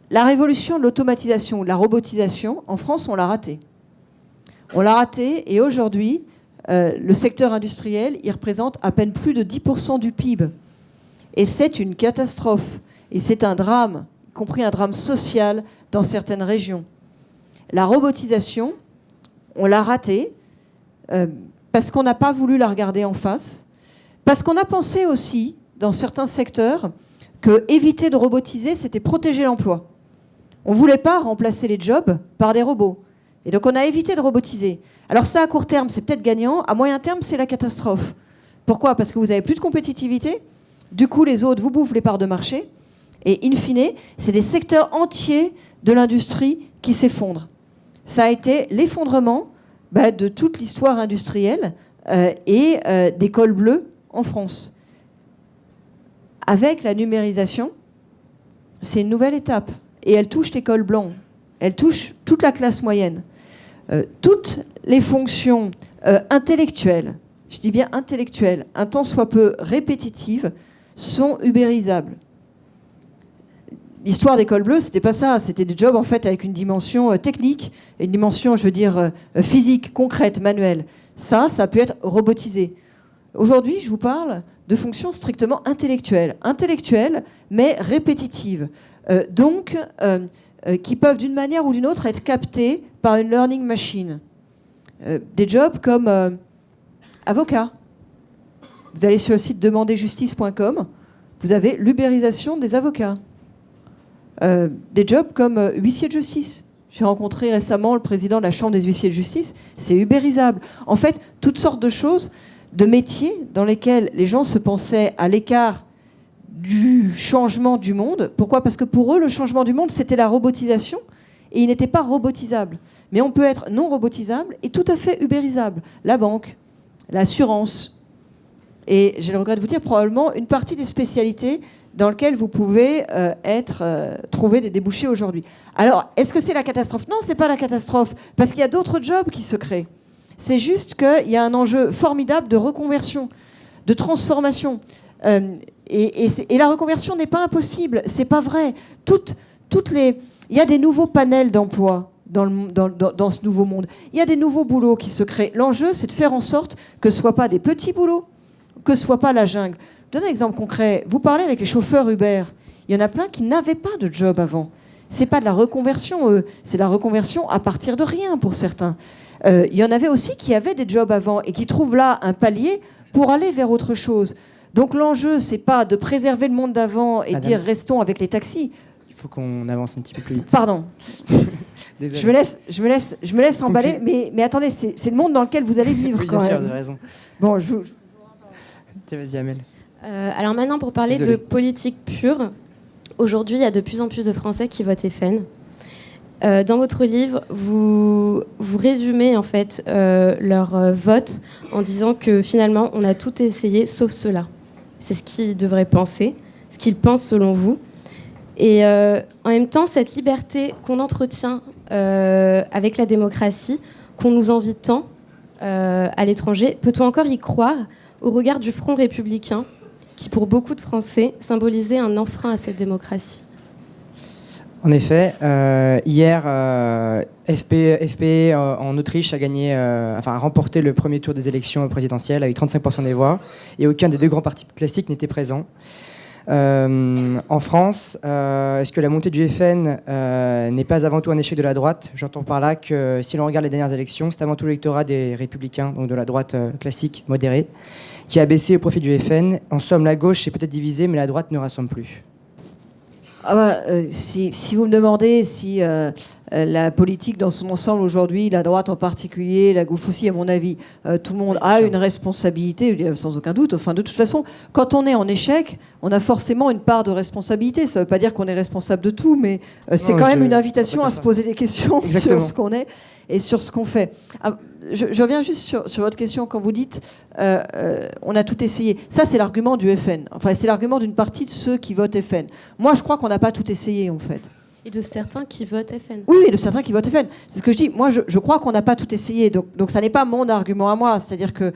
La révolution de l'automatisation, de la robotisation, en France, on l'a ratée. On l'a ratée, et aujourd'hui, le secteur industriel, il représente à peine plus de 10% du PIB. Et c'est une catastrophe. Et c'est un drame, y compris un drame social dans certaines régions. La robotisation, on l'a ratée parce qu'on n'a pas voulu la regarder en face, parce qu'on a pensé aussi, dans certains secteurs, que éviter de robotiser, c'était protéger l'emploi. On ne voulait pas remplacer les jobs par des robots. Et donc on a évité de robotiser. Alors ça, à court terme, c'est peut-être gagnant. À moyen terme, c'est la catastrophe. Pourquoi ? Parce que vous n'avez plus de compétitivité. Du coup, les autres vous bouffent les parts de marché. Et in fine, c'est des secteurs entiers de l'industrie qui s'effondrent. Ça a été l'effondrement de toute l'histoire industrielle et des cols bleus en France. Avec la numérisation, c'est une nouvelle étape. Et elle touche les cols blancs. Elle touche toute la classe moyenne. Toutes les fonctions intellectuelles, je dis bien intellectuelles, un tant soit peu répétitives, sont ubérisables. L'histoire des cols bleus, c'était pas ça. C'était des jobs en fait avec une dimension technique, une dimension, je veux dire, physique, concrète, manuelle. Ça peut être robotisé. Aujourd'hui, je vous parle de fonctions strictement intellectuelles. Intellectuelles, mais répétitives. Donc, qui peuvent d'une manière ou d'une autre être captées par une learning machine. Des jobs comme avocat. Vous allez sur le site demanderjustice.com, vous avez l'ubérisation des avocats. Des jobs comme huissier de justice. J'ai rencontré récemment le président de la Chambre des huissiers de justice. C'est ubérisable. En fait, toutes sortes de choses, de métiers dans lesquels les gens se pensaient à l'écart du changement du monde. Pourquoi ? Parce que pour eux, le changement du monde, c'était la robotisation et il n'était pas robotisable. Mais on peut être non robotisable et tout à fait ubérisable. La banque, l'assurance et, j'ai le regret de vous dire, probablement une partie des spécialités dans lesquelles vous pouvez trouver des débouchés aujourd'hui. Alors, est-ce que c'est la catastrophe ? Non, c'est pas la catastrophe, parce qu'il y a d'autres jobs qui se créent. C'est juste qu'il y a un enjeu formidable de reconversion, de transformation. Et la reconversion n'est pas impossible, c'est pas vrai. Il y a des nouveaux panels d'emploi dans ce nouveau monde. Il y a des nouveaux boulots qui se créent. L'enjeu, c'est de faire en sorte que ce ne soit pas des petits boulots, que ce ne soit pas la jungle. Je donne un exemple concret. Vous parlez avec les chauffeurs Uber. Il y en a plein qui n'avaient pas de job avant. C'est pas de la reconversion, c'est de la reconversion à partir de rien pour certains. Il y en avait aussi qui avaient des jobs avant et qui trouvent là un palier pour aller vers autre chose. Donc l'enjeu, c'est pas de préserver le monde d'avant et Madame, dire restons avec les taxis. il faut qu'on avance un petit peu plus vite. Pardon. Désolé. Je me laisse emballer, mais attendez, c'est le monde dans lequel vous allez vivre Oui, quand bien sûr, même. vous avez raison. Bon, Tiens, vas-y, Amel. Alors maintenant, pour parler Désolé. de politique pure, aujourd'hui, il y a de plus en plus de Français qui votent FN. Dans votre livre, vous résumez en fait leur vote en disant que finalement, on a tout essayé sauf cela. C'est ce qu'ils devraient penser, ce qu'ils pensent selon vous. Et en même temps, cette liberté qu'on entretient avec la démocratie, qu'on nous envie tant à l'étranger, peut-on encore y croire au regard du Front républicain qui, pour beaucoup de Français, symbolisait un enfreint à cette démocratie? En effet, hier, FPE en Autriche a remporté le premier tour des élections présidentielles avec 35% des voix, et aucun des deux grands partis classiques n'était présent. En France, est-ce que la montée du FN n'est pas avant tout un échec de la droite? J'entends par là que si l'on regarde les dernières élections, c'est avant tout l'électorat des Républicains, donc de la droite classique, modérée, qui a baissé au profit du FN. En somme, la gauche est peut-être divisée, mais la droite ne rassemble plus. Si vous me demandez si la politique dans son ensemble aujourd'hui, la droite en particulier, la gauche aussi, à mon avis, tout le monde a une responsabilité, sans aucun doute. Enfin, de toute façon, quand on est en échec, on a forcément une part de responsabilité. Ça ne veut pas dire qu'on est responsable de tout, mais c'est quand même une invitation à se poser des questions sur ce qu'on est et sur ce qu'on fait. Je reviens juste sur votre question quand vous dites on a tout essayé. Ça, c'est l'argument du FN. Enfin, c'est l'argument d'une partie de ceux qui votent FN. Moi, je crois qu'on n'a pas tout essayé, en fait. Et de certains qui votent FN. Oui, et de certains qui votent FN. C'est ce que je dis. Moi, je crois qu'on n'a pas tout essayé. Donc ça n'est pas mon argument à moi. C'est-à-dire que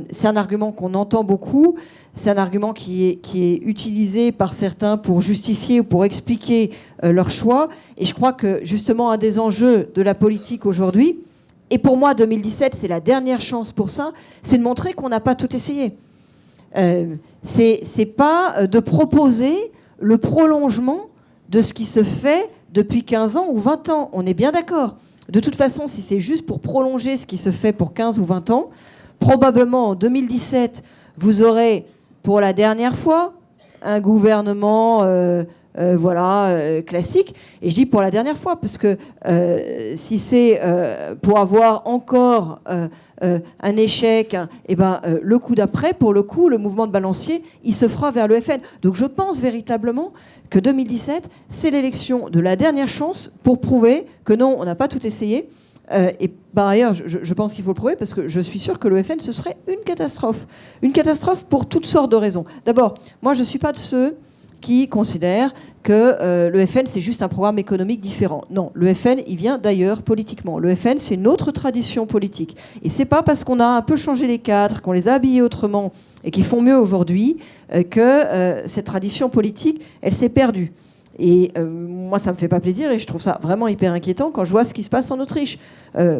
c'est un argument qu'on entend beaucoup. C'est un argument qui est utilisé par certains pour justifier ou pour expliquer leur choix. Et je crois que, justement, un des enjeux de la politique aujourd'hui, et pour moi, 2017, c'est la dernière chance pour ça, c'est de montrer qu'on n'a pas tout essayé. C'est pas de proposer le prolongement de ce qui se fait depuis 15 ans ou 20 ans. On est bien d'accord. De toute façon, si c'est juste pour prolonger ce qui se fait pour 15 ou 20 ans, probablement en 2017, vous aurez pour la dernière fois un gouvernement classique. Et je dis pour la dernière fois, parce que si c'est pour avoir encore un échec, le coup d'après, pour le coup, le mouvement de balancier, il se fera vers le FN. Donc je pense véritablement que 2017, c'est l'élection de la dernière chance pour prouver que non, on n'a pas tout essayé. Et par ailleurs, je pense qu'il faut le prouver parce que je suis sûre que le FN, ce serait une catastrophe. Une catastrophe pour toutes sortes de raisons. D'abord, moi, je ne suis pas de ceux qui considèrent que le FN, c'est juste un programme économique différent. Non, le FN, il vient d'ailleurs politiquement. Le FN, c'est une autre tradition politique. Et c'est pas parce qu'on a un peu changé les cadres, qu'on les a habillés autrement et qu'ils font mieux aujourd'hui que cette tradition politique, elle s'est perdue. Et moi, ça me fait pas plaisir et je trouve ça vraiment hyper inquiétant quand je vois ce qui se passe en Autriche.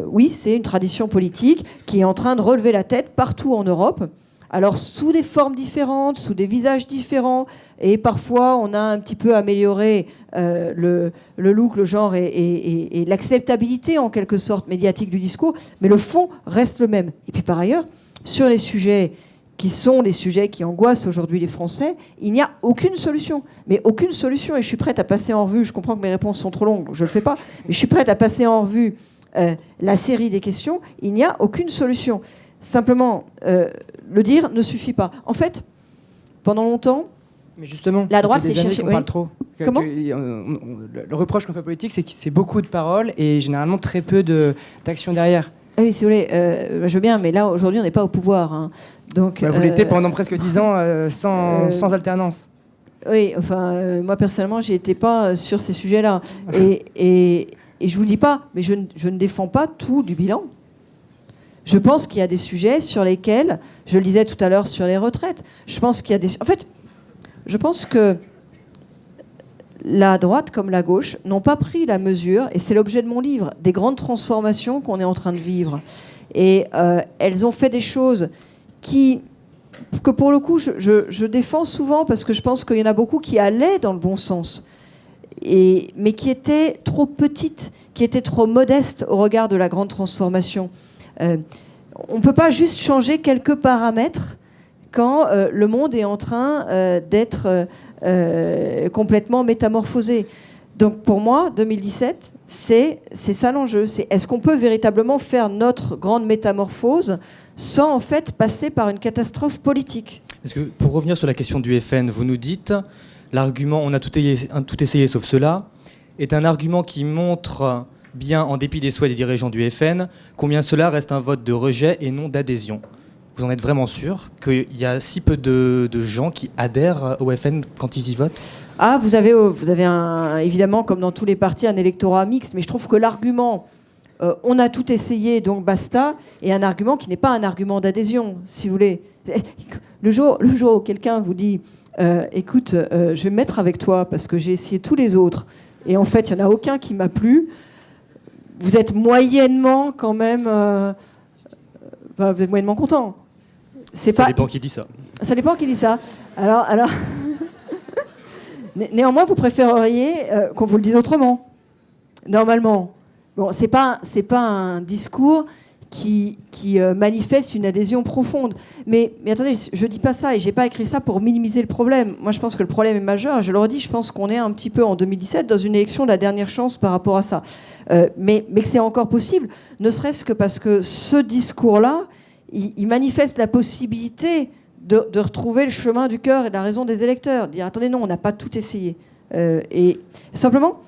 Oui, c'est une tradition politique qui est en train de relever la tête partout en Europe. Alors, sous des formes différentes, sous des visages différents, et parfois, on a un petit peu amélioré le look, le genre et l'acceptabilité, en quelque sorte, médiatique du discours, mais le fond reste le même. Et puis, par ailleurs, sur les sujets qui sont les sujets qui angoissent aujourd'hui les Français, il n'y a aucune solution. Mais aucune solution, et je suis prête à passer en revue, je comprends que mes réponses sont trop longues, donc je ne le fais pas, mais je suis prête à passer en revue la série des questions, il n'y a aucune solution. Simplement, le dire ne suffit pas. En fait, pendant longtemps, mais justement, la droite s'est cherchée. On parle trop. Comment le reproche qu'on fait politique, c'est que c'est beaucoup de paroles et généralement très peu d'action derrière. Ah oui, si vous voulez, je veux bien, mais là, aujourd'hui, on n'est pas au pouvoir. Hein. Donc, vous l'étiez pendant presque 10 ans sans alternance. Oui, enfin, moi, personnellement, j'y étais pas sur ces sujets-là. Et je vous dis pas, mais je ne défends pas tout du bilan. Je pense qu'il y a des sujets sur lesquels, je le disais tout à l'heure sur les retraites, je pense qu'il y a des... En fait, je pense que la droite comme la gauche n'ont pas pris la mesure, et c'est l'objet de mon livre, des grandes transformations qu'on est en train de vivre. Et elles ont fait des choses que pour le coup, je défends souvent parce que je pense qu'il y en a beaucoup qui allaient dans le bon sens. mais qui était trop petite, qui était trop modeste au regard de la grande transformation. On ne peut pas juste changer quelques paramètres quand le monde est en train d'être complètement métamorphosé. Donc pour moi, 2017, c'est ça l'enjeu. C'est est-ce qu'on peut véritablement faire notre grande métamorphose sans en fait passer par une catastrophe politique ? Parce que pour revenir sur la question du FN, vous nous dites l'argument on a tout essayé sauf cela est un argument qui montre bien, en dépit des souhaits des dirigeants du FN, combien cela reste un vote de rejet et non d'adhésion. Vous en êtes vraiment sûr qu'il y a si peu de gens qui adhèrent au FN quand ils y votent ? Ah, vous avez évidemment, comme dans tous les partis, un électorat mixte, mais je trouve que l'argument on a tout essayé, donc basta, est un argument qui n'est pas un argument d'adhésion, si vous voulez. Le jour où quelqu'un vous dit écoute, je vais me mettre avec toi parce que j'ai essayé tous les autres, et en fait, il n'y en a aucun qui m'a plu, vous êtes moyennement quand même... vous êtes moyennement content. Ça dépend qui dit ça. Ça dépend qui dit ça. Alors... Néanmoins, vous préféreriez qu'on vous le dise autrement, normalement. Bon, c'est pas un discours qui manifeste une adhésion profonde. Mais attendez, je dis pas ça et j'ai pas écrit ça pour minimiser le problème. Moi, je pense que le problème est majeur. Je le redis, je pense qu'on est un petit peu en 2017 dans une élection de la dernière chance par rapport à ça. Mais que c'est encore possible, ne serait-ce que parce que ce discours-là, il manifeste la possibilité de retrouver le chemin du cœur et de la raison des électeurs. Dire, attendez, non, on n'a pas tout essayé. Et simplement,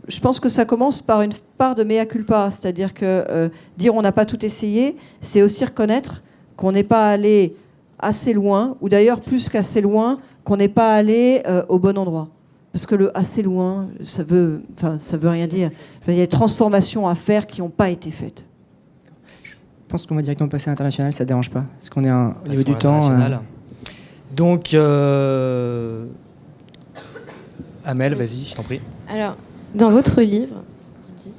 je pense que ça commence par une part de mea culpa. C'est-à-dire que dire on n'a pas tout essayé, c'est aussi reconnaître qu'on n'est pas allé assez loin, ou d'ailleurs plus qu'assez loin, qu'on n'est pas allé au bon endroit. Parce que le assez loin, ça veut rien dire. Il y a des transformations à faire qui n'ont pas été faites. Je pense qu'on va directement passer à l'international, ça ne dérange pas. Parce qu'on est au niveau du temps. Donc, Amel, vas-y, je t'en prie. Alors, dans votre livre, vous dites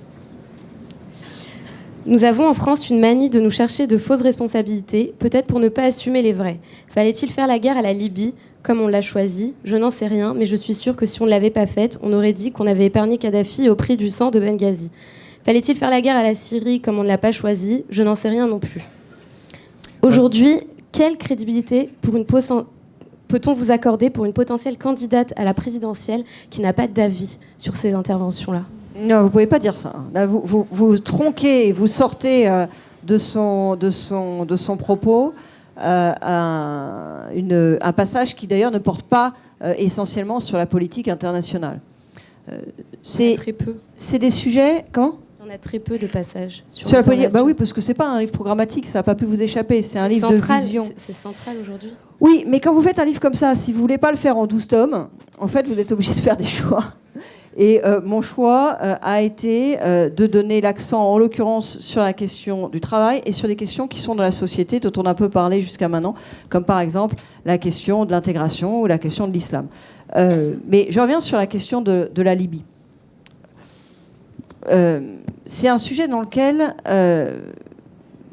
« Nous avons en France une manie de nous chercher de fausses responsabilités, peut-être pour ne pas assumer les vraies. Fallait-il faire la guerre à la Libye comme on l'a choisi ? Je n'en sais rien, mais je suis sûre que si on ne l'avait pas faite, on aurait dit qu'on avait épargné Kadhafi au prix du sang de Benghazi. Fallait-il faire la guerre à la Syrie comme on ne l'a pas choisi ? Je n'en sais rien non plus. Aujourd'hui, quelle crédibilité peut-on vous accorder pour une potentielle candidate à la présidentielle qui n'a pas d'avis sur ces interventions-là ? Non, vous ne pouvez pas dire ça. Là, vous tronquez, vous sortez de son propos un passage qui d'ailleurs ne porte pas essentiellement sur la politique internationale. Très peu. C'est des sujets... Comment ? On a très peu de passages sur la politique. Bah oui, parce que c'est pas un livre programmatique, ça n'a pas pu vous échapper. C'est un livre de vision. C'est central aujourd'hui. Oui, mais quand vous faites un livre comme ça, si vous voulez pas le faire en 12 tomes, en fait, vous êtes obligé de faire des choix. Et mon choix a été de donner l'accent, en l'occurrence, sur la question du travail et sur des questions qui sont dans la société, dont on a peu parlé jusqu'à maintenant, comme par exemple la question de l'intégration ou la question de l'islam. Mais je reviens sur la question de la Libye. C'est un sujet dans lequel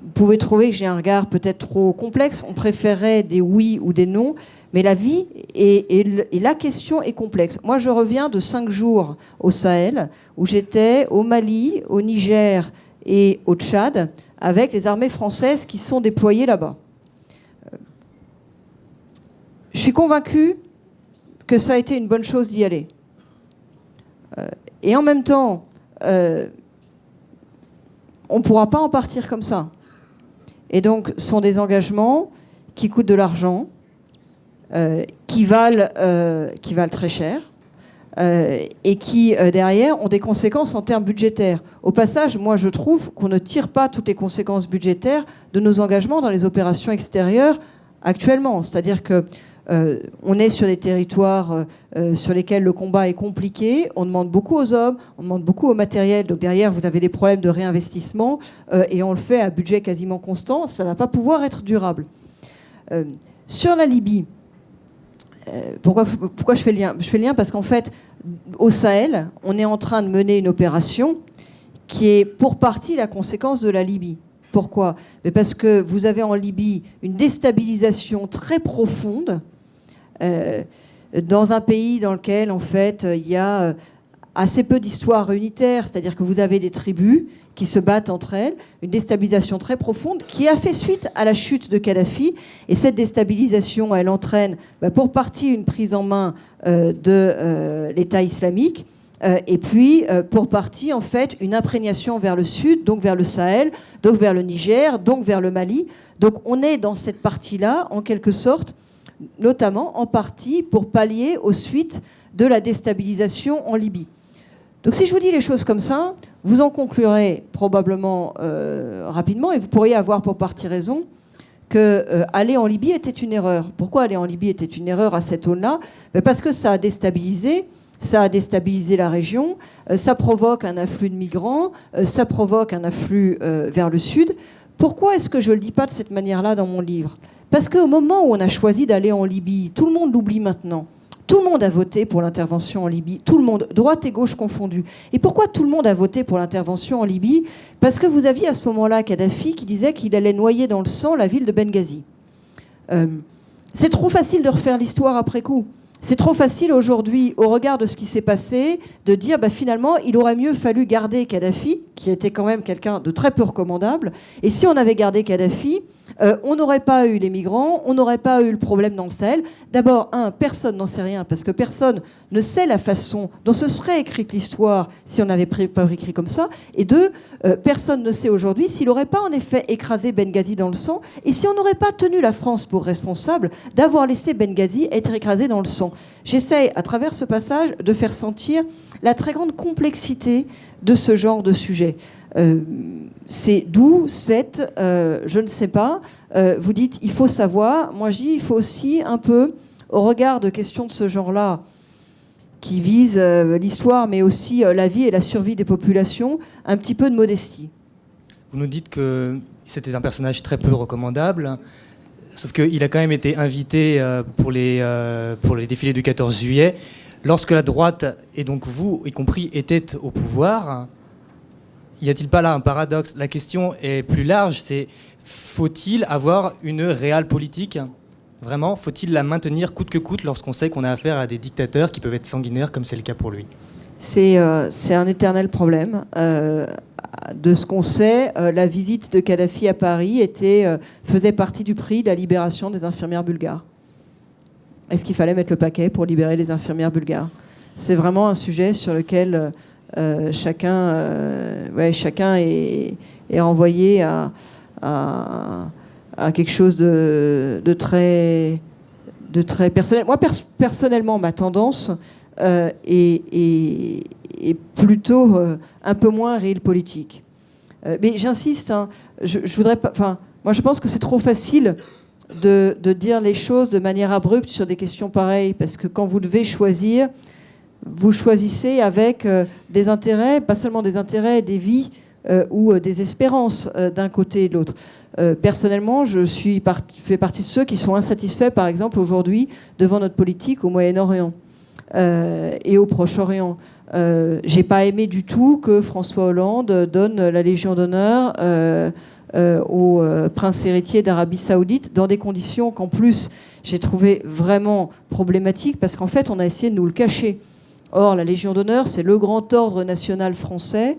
vous pouvez trouver que j'ai un regard peut-être trop complexe. On préférait des oui ou des non, mais la vie et la question est complexe. Moi, je reviens de 5 jours au Sahel, où j'étais au Mali, au Niger et au Tchad, avec les armées françaises qui sont déployées là-bas. Je suis convaincue que ça a été une bonne chose d'y aller. Et en même temps... on ne pourra pas en partir comme ça. Et donc, ce sont des engagements qui coûtent de l'argent, qui valent très cher, et qui, derrière, ont des conséquences en termes budgétaires. Au passage, moi, je trouve qu'on ne tire pas toutes les conséquences budgétaires de nos engagements dans les opérations extérieures actuellement. C'est-à-dire que on est sur des territoires sur lesquels le combat est compliqué, on demande beaucoup aux hommes, on demande beaucoup au matériel, donc derrière vous avez des problèmes de réinvestissement et on le fait à budget quasiment constant, ça ne va pas pouvoir être durable. Sur la Libye, pourquoi je fais le lien ? Je fais le lien parce qu'en fait, au Sahel, on est en train de mener une opération qui est pour partie la conséquence de la Libye. Pourquoi ? Mais parce que vous avez en Libye une déstabilisation très profonde dans un pays dans lequel, en fait, il y a assez peu d'histoires unitaires, c'est-à-dire que vous avez des tribus qui se battent entre elles, une déstabilisation très profonde qui a fait suite à la chute de Kadhafi. Et cette déstabilisation, elle entraîne pour partie une prise en main de l'État islamique, et puis pour partie, en fait, une imprégnation vers le sud, donc vers le Sahel, donc vers le Niger, donc vers le Mali. Donc on est dans cette partie-là, en quelque sorte, notamment en partie pour pallier aux suites de la déstabilisation en Libye. Donc si je vous dis les choses comme ça, vous en conclurez probablement rapidement, et vous pourriez avoir pour partie raison, que aller en Libye était une erreur. Pourquoi aller en Libye était une erreur à cette aune-là ? Parce que ça a déstabilisé la région, ça provoque un afflux de migrants, ça provoque un afflux vers le sud. Pourquoi est-ce que je ne le dis pas de cette manière-là dans mon livre ? Parce qu'au moment où on a choisi d'aller en Libye, tout le monde l'oublie maintenant. Tout le monde a voté pour l'intervention en Libye, tout le monde, droite et gauche confondus. Et pourquoi tout le monde a voté pour l'intervention en Libye ? Parce que vous aviez à ce moment-là Kadhafi qui disait qu'il allait noyer dans le sang la ville de Benghazi. C'est trop facile de refaire l'histoire après coup. C'est trop facile aujourd'hui, au regard de ce qui s'est passé, de dire finalement, il aurait mieux fallu garder Kadhafi, qui était quand même quelqu'un de très peu recommandable. Et si on avait gardé Kadhafi, on n'aurait pas eu les migrants, on n'aurait pas eu le problème dans le Sahel. D'abord, personne n'en sait rien, parce que personne ne sait la façon dont se serait écrite l'histoire si on n'avait pas écrit comme ça. Et deux, personne ne sait aujourd'hui s'il n'aurait pas en effet écrasé Benghazi dans le sang, et si on n'aurait pas tenu la France pour responsable d'avoir laissé Benghazi être écrasé dans le sang. J'essaie, à travers ce passage, de faire sentir la très grande complexité de ce genre de sujet. C'est d'où cette je ne sais pas. Vous dites il faut savoir. Moi je dis il faut aussi un peu, au regard de questions de ce genre-là, qui visent l'histoire, mais aussi la vie et la survie des populations, un petit peu de modestie. Vous nous dites que c'était un personnage très peu recommandable. Sauf qu'il a quand même été invité pour les défilés du 14 juillet. Lorsque la droite, et donc vous y compris, étaient au pouvoir, y a-t-il pas là un paradoxe ? La question est plus large, c'est faut-il avoir une réelle politique ? Vraiment, faut-il la maintenir coûte que coûte lorsqu'on sait qu'on a affaire à des dictateurs qui peuvent être sanguinaires comme c'est le cas pour lui ? C'est un éternel problème. De ce qu'on sait, la visite de Kadhafi à Paris faisait partie du prix de la libération des infirmières bulgares. Est-ce qu'il fallait mettre le paquet pour libérer les infirmières bulgares ? C'est vraiment un sujet sur lequel chacun est renvoyé à quelque chose de très personnel. Moi, personnellement, ma tendance est plutôt un peu moins réel politique. Mais j'insiste, je voudrais pas. Enfin, moi, je pense que c'est trop facile de dire les choses de manière abrupte sur des questions pareilles, parce que quand vous devez choisir, vous choisissez avec des intérêts, pas seulement des intérêts, des vies ou des espérances d'un côté et de l'autre. Personnellement, je fais partie de ceux qui sont insatisfaits, par exemple, aujourd'hui, devant notre politique au Moyen-Orient et au Proche-Orient. J'ai pas aimé du tout que François Hollande donne la Légion d'honneur au prince héritier d'Arabie Saoudite dans des conditions qu'en plus j'ai trouvé vraiment problématiques, parce qu'en fait on a essayé de nous le cacher. Or la Légion d'honneur, c'est le grand ordre national français,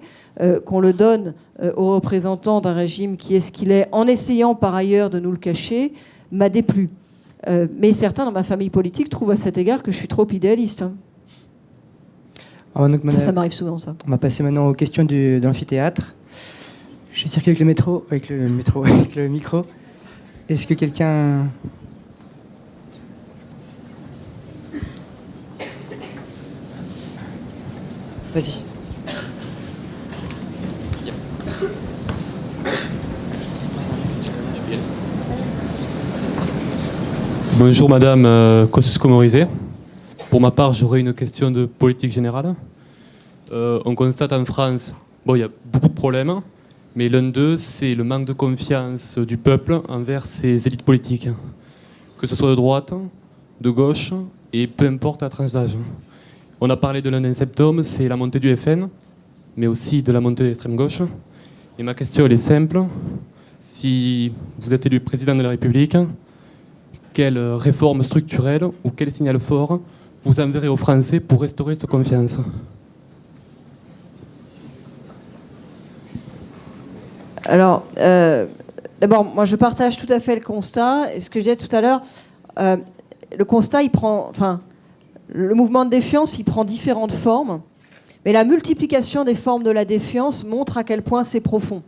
qu'on le donne aux représentants d'un régime qui est ce qu'il est, en essayant par ailleurs de nous le cacher, m'a déplu. Mais certains dans ma famille politique trouvent à cet égard que je suis trop idéaliste. Alors, donc, Ça m'arrive souvent, ça. On va passer maintenant aux questions de l'amphithéâtre. Je circule avec le micro. Est-ce que quelqu'un... Vas-y. Bonjour Madame Kosciusko-Morizet. Pour ma part, j'aurais une question de politique générale. On constate en France, il y a beaucoup de problèmes, mais l'un d'eux, c'est le manque de confiance du peuple envers ses élites politiques, que ce soit de droite, de gauche, et peu importe la tranche d'âge. On a parlé de l'un des symptômes, c'est la montée du FN, mais aussi de la montée de l'extrême gauche. Et ma question, elle est simple. Si vous êtes élu président de la République, quelle réforme structurelle ou quel signal fort vous enverrez aux Français pour restaurer cette confiance? Alors, d'abord, moi, je partage tout à fait le constat. Et ce que je disais tout à l'heure, le constat, le mouvement de défiance, il prend différentes formes. Mais la multiplication des formes de la défiance montre à quel point c'est profond.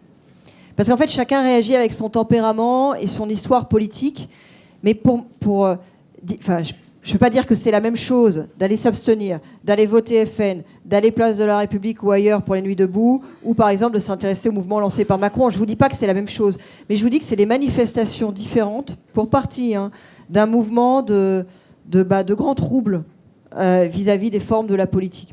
Parce qu'en fait, chacun réagit avec son tempérament et son histoire politique. Mais je ne veux pas dire que c'est la même chose d'aller s'abstenir, d'aller voter FN, d'aller place de la République ou ailleurs pour les Nuits debout, ou par exemple de s'intéresser au mouvement lancé par Macron. Je ne vous dis pas que c'est la même chose, mais je vous dis que c'est des manifestations différentes, pour partie, d'un mouvement de grands troubles vis-à-vis des formes de la politique.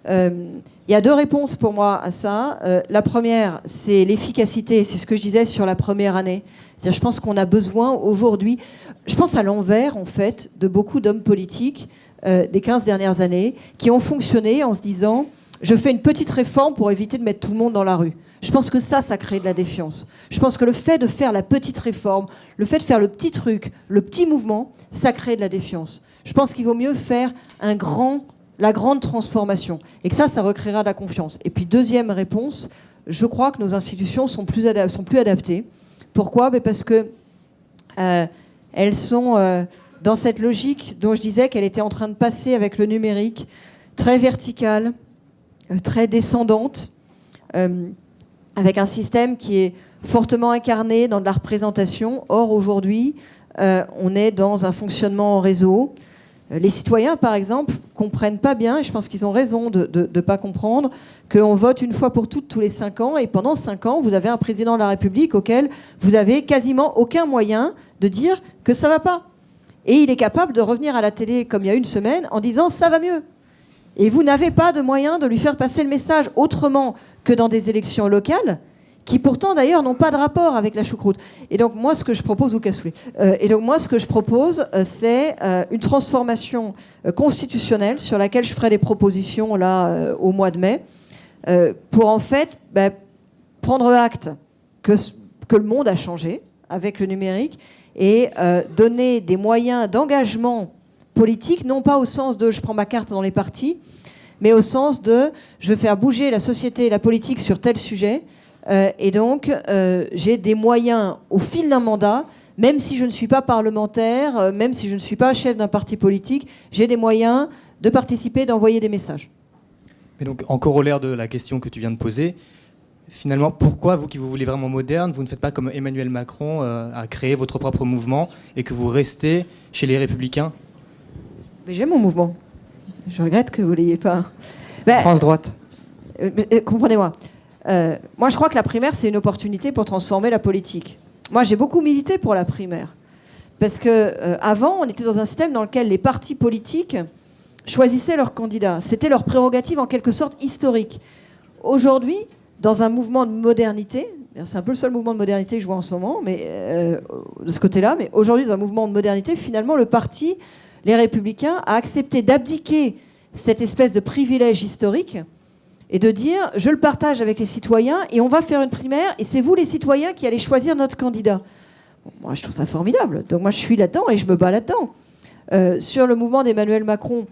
Il y a deux réponses pour moi à ça. La première, c'est l'efficacité. C'est ce que je disais sur la première année. C'est-à-dire, je pense qu'on a besoin aujourd'hui, je pense à l'envers, en fait, de beaucoup d'hommes politiques des 15 dernières années qui ont fonctionné en se disant « je fais une petite réforme pour éviter de mettre tout le monde dans la rue ». Je pense que ça crée de la défiance. Je pense que le fait de faire la petite réforme, le fait de faire le petit truc, le petit mouvement, ça crée de la défiance. Je pense qu'il vaut mieux faire la grande transformation. Et que ça recréera de la confiance. Et puis, deuxième réponse, je crois que nos institutions sont plus adaptées. Pourquoi ? Parce que elles sont dans cette logique dont je disais qu'elle était en train de passer avec le numérique, très verticale, très descendante, avec un système qui est fortement incarné dans de la représentation. Or, aujourd'hui, on est dans un fonctionnement en réseau. Les citoyens, par exemple, comprennent pas bien, et je pense qu'ils ont raison de ne pas comprendre, qu'on vote une fois pour toutes tous les 5 ans, et pendant 5 ans, vous avez un président de la République auquel vous avez quasiment aucun moyen de dire que ça va pas. Et il est capable de revenir à la télé, comme il y a une semaine, en disant « ça va mieux ». Et vous n'avez pas de moyen de lui faire passer le message autrement que dans des élections locales, qui pourtant d'ailleurs n'ont pas de rapport avec la choucroute. Et donc moi ce que je propose, c'est une transformation constitutionnelle sur laquelle je ferai des propositions là au mois de mai, pour en fait prendre acte que le monde a changé avec le numérique et donner des moyens d'engagement politique, non pas au sens de je prends ma carte dans les partis, mais au sens de je veux faire bouger la société et la politique sur tel sujet. Et donc, j'ai des moyens au fil d'un mandat, même si je ne suis pas parlementaire, même si je ne suis pas chef d'un parti politique, j'ai des moyens de participer, d'envoyer des messages. Mais donc, en corollaire de la question que tu viens de poser, finalement, pourquoi, vous qui vous voulez vraiment moderne, vous ne faites pas comme Emmanuel Macron, à créer votre propre mouvement et que vous restez chez les Républicains ? Mais j'aime mon mouvement. Je regrette que vous ne l'ayez pas. France droite. Comprenez-moi. Moi, je crois que la primaire, c'est une opportunité pour transformer la politique. Moi, j'ai beaucoup milité pour la primaire. Parce qu'avant, on était dans un système dans lequel les partis politiques choisissaient leurs candidats. C'était leur prérogative, en quelque sorte, historique. Aujourd'hui, dans un mouvement de modernité, c'est un peu le seul mouvement de modernité que je vois en ce moment, mais de ce côté-là, mais aujourd'hui, dans un mouvement de modernité, finalement, le parti, les Républicains, a accepté d'abdiquer cette espèce de privilège historique et de dire je le partage avec les citoyens et on va faire une primaire et c'est vous les citoyens qui allez choisir notre candidat. Bon, moi je trouve ça formidable, donc moi je suis là-dedans et je me bats là-dedans. Sur le mouvement d'Emmanuel Macron,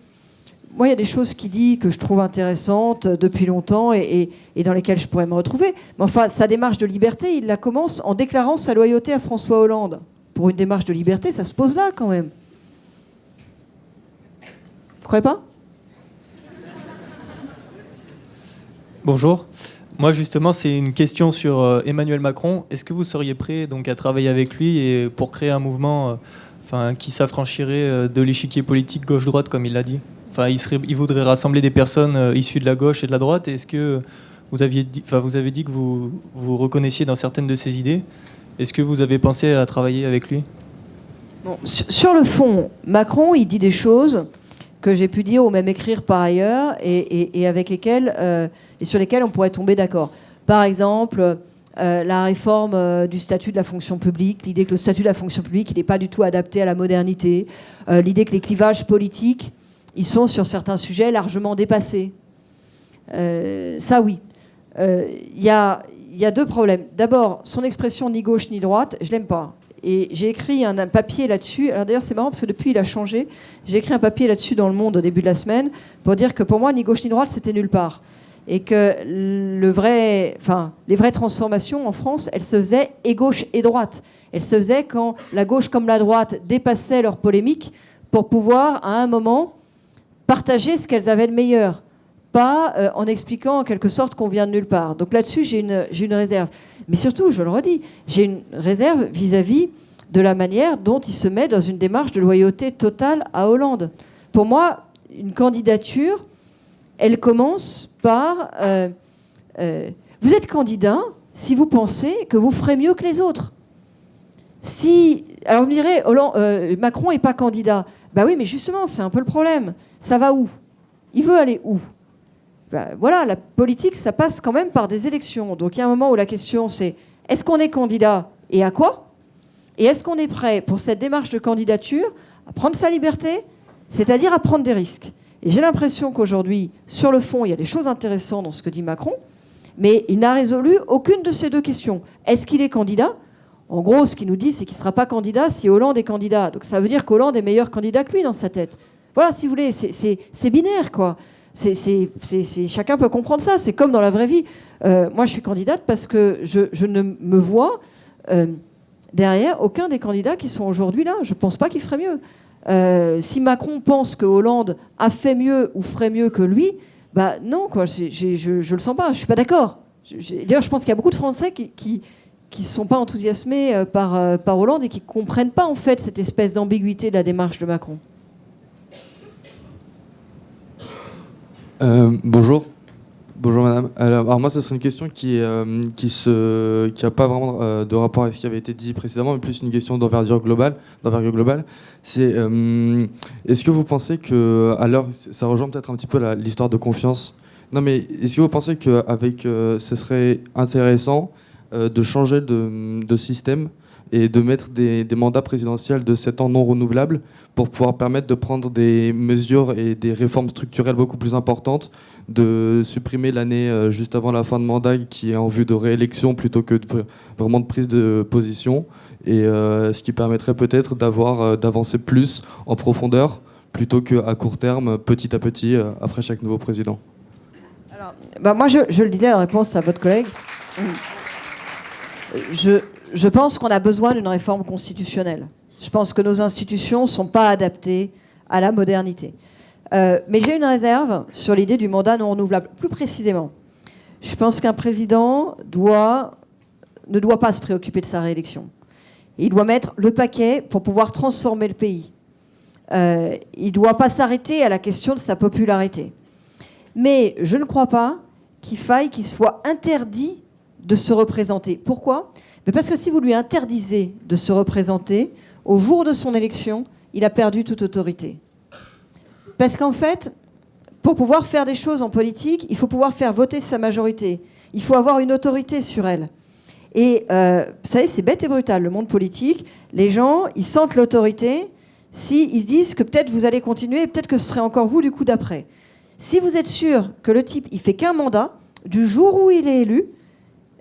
moi il y a des choses qu'il dit que je trouve intéressantes depuis longtemps et dans lesquelles je pourrais me retrouver, mais enfin sa démarche de liberté, il la commence en déclarant sa loyauté à François Hollande. Pour une démarche de liberté, ça se pose là quand même. Vous croyez pas ? Bonjour. Moi, justement, c'est une question sur Emmanuel Macron. Est-ce que vous seriez prêt donc, à travailler avec lui et pour créer un mouvement qui s'affranchirait de l'échiquier politique gauche-droite, comme il l'a dit ? Il voudrait rassembler des personnes issues de la gauche et de la droite. Est-ce que vous avez dit que vous reconnaissiez dans certaines de ses idées ? Est-ce que vous avez pensé à travailler avec lui ? Bon, sur le fond, Macron, il dit des choses que j'ai pu dire ou même écrire par ailleurs et avec lesquelles et sur lesquelles on pourrait tomber d'accord. Par exemple, la réforme du statut de la fonction publique, l'idée que le statut de la fonction publique il n'est pas du tout adapté à la modernité, l'idée que les clivages politiques ils sont sur certains sujets largement dépassés. Ça oui. Il y a deux problèmes. D'abord, son expression ni gauche ni droite, je l'aime pas. Et j'ai écrit un papier là-dessus. Alors d'ailleurs, c'est marrant parce que depuis, il a changé. J'ai écrit un papier là-dessus dans Le Monde au début de la semaine pour dire que pour moi, ni gauche ni droite, c'était nulle part. Et que les vraies transformations en France, elles se faisaient et gauche et droite. Elles se faisaient quand la gauche comme la droite dépassaient leur polémique pour pouvoir, à un moment, partager ce qu'elles avaient de meilleur. Pas en expliquant en quelque sorte qu'on vient de nulle part. Donc là-dessus, j'ai une réserve. Mais surtout, je le redis, j'ai une réserve vis-à-vis de la manière dont il se met dans une démarche de loyauté totale à Hollande. Pour moi, une candidature, elle commence par... vous êtes candidat si vous pensez que vous ferez mieux que les autres. Alors vous me direz, Macron n'est pas candidat. Ben oui, mais justement, c'est un peu le problème. Ça va où? Il veut aller où? Voilà, la politique, ça passe quand même par des élections. Donc il y a un moment où la question, c'est est-ce qu'on est candidat et à quoi? Et est-ce qu'on est prêt pour cette démarche de candidature à prendre sa liberté, c'est-à-dire à prendre des risques? Et j'ai l'impression qu'aujourd'hui, sur le fond, il y a des choses intéressantes dans ce que dit Macron, mais il n'a résolu aucune de ces deux questions. Est-ce qu'il est candidat? En gros, ce qu'il nous dit, c'est qu'il ne sera pas candidat si Hollande est candidat. Donc ça veut dire qu'Hollande est meilleur candidat que lui dans sa tête. Voilà, si vous voulez, c'est binaire, quoi. Chacun peut comprendre ça. C'est comme dans la vraie vie. Moi, je suis candidate parce que je ne me vois derrière aucun des candidats qui sont aujourd'hui là. Je ne pense pas qu'il ferait mieux. Si Macron pense que Hollande a fait mieux ou ferait mieux que lui, bah non, quoi. Je le sens pas. Je suis pas d'accord. D'ailleurs, je pense qu'il y a beaucoup de Français qui ne sont pas enthousiasmés par Hollande et qui ne comprennent pas en fait cette espèce d'ambiguïté de la démarche de Macron. Bonjour. Bonjour madame. Alors moi, ce serait une question qui a pas vraiment de rapport avec ce qui avait été dit précédemment, mais plus une question d'envergure globale. C'est est-ce que vous pensez que, alors ça rejoint peut-être un petit peu l'histoire de confiance. Non mais est-ce que vous pensez qu'avec ce serait intéressant de changer de système et de mettre des mandats présidentiels de 7 ans non renouvelables pour pouvoir permettre de prendre des mesures et des réformes structurelles beaucoup plus importantes, de supprimer l'année juste avant la fin de mandat qui est en vue de réélection plutôt que vraiment de prise de position, et ce qui permettrait peut-être d'avancer plus en profondeur plutôt qu'à court terme, petit à petit, après chaque nouveau président. Alors, moi, je le disais en réponse à votre collègue. Je pense qu'on a besoin d'une réforme constitutionnelle. Je pense que nos institutions ne sont pas adaptées à la modernité. Mais j'ai une réserve sur l'idée du mandat non renouvelable. Plus précisément, je pense qu'un président ne doit pas se préoccuper de sa réélection. Il doit mettre le paquet pour pouvoir transformer le pays. Il ne doit pas s'arrêter à la question de sa popularité. Mais je ne crois pas qu'il faille qu'il soit interdit de se représenter. Pourquoi ? Mais parce que si vous lui interdisez de se représenter, au jour de son élection, il a perdu toute autorité. Parce qu'en fait, pour pouvoir faire des choses en politique, il faut pouvoir faire voter sa majorité. Il faut avoir une autorité sur elle. Et vous savez, c'est bête et brutal, le monde politique. Les gens, ils sentent l'autorité s'ils se disent que peut-être vous allez continuer et peut-être que ce serait encore vous du coup d'après. Si vous êtes sûr que le type, il fait qu'un mandat, du jour où il est élu,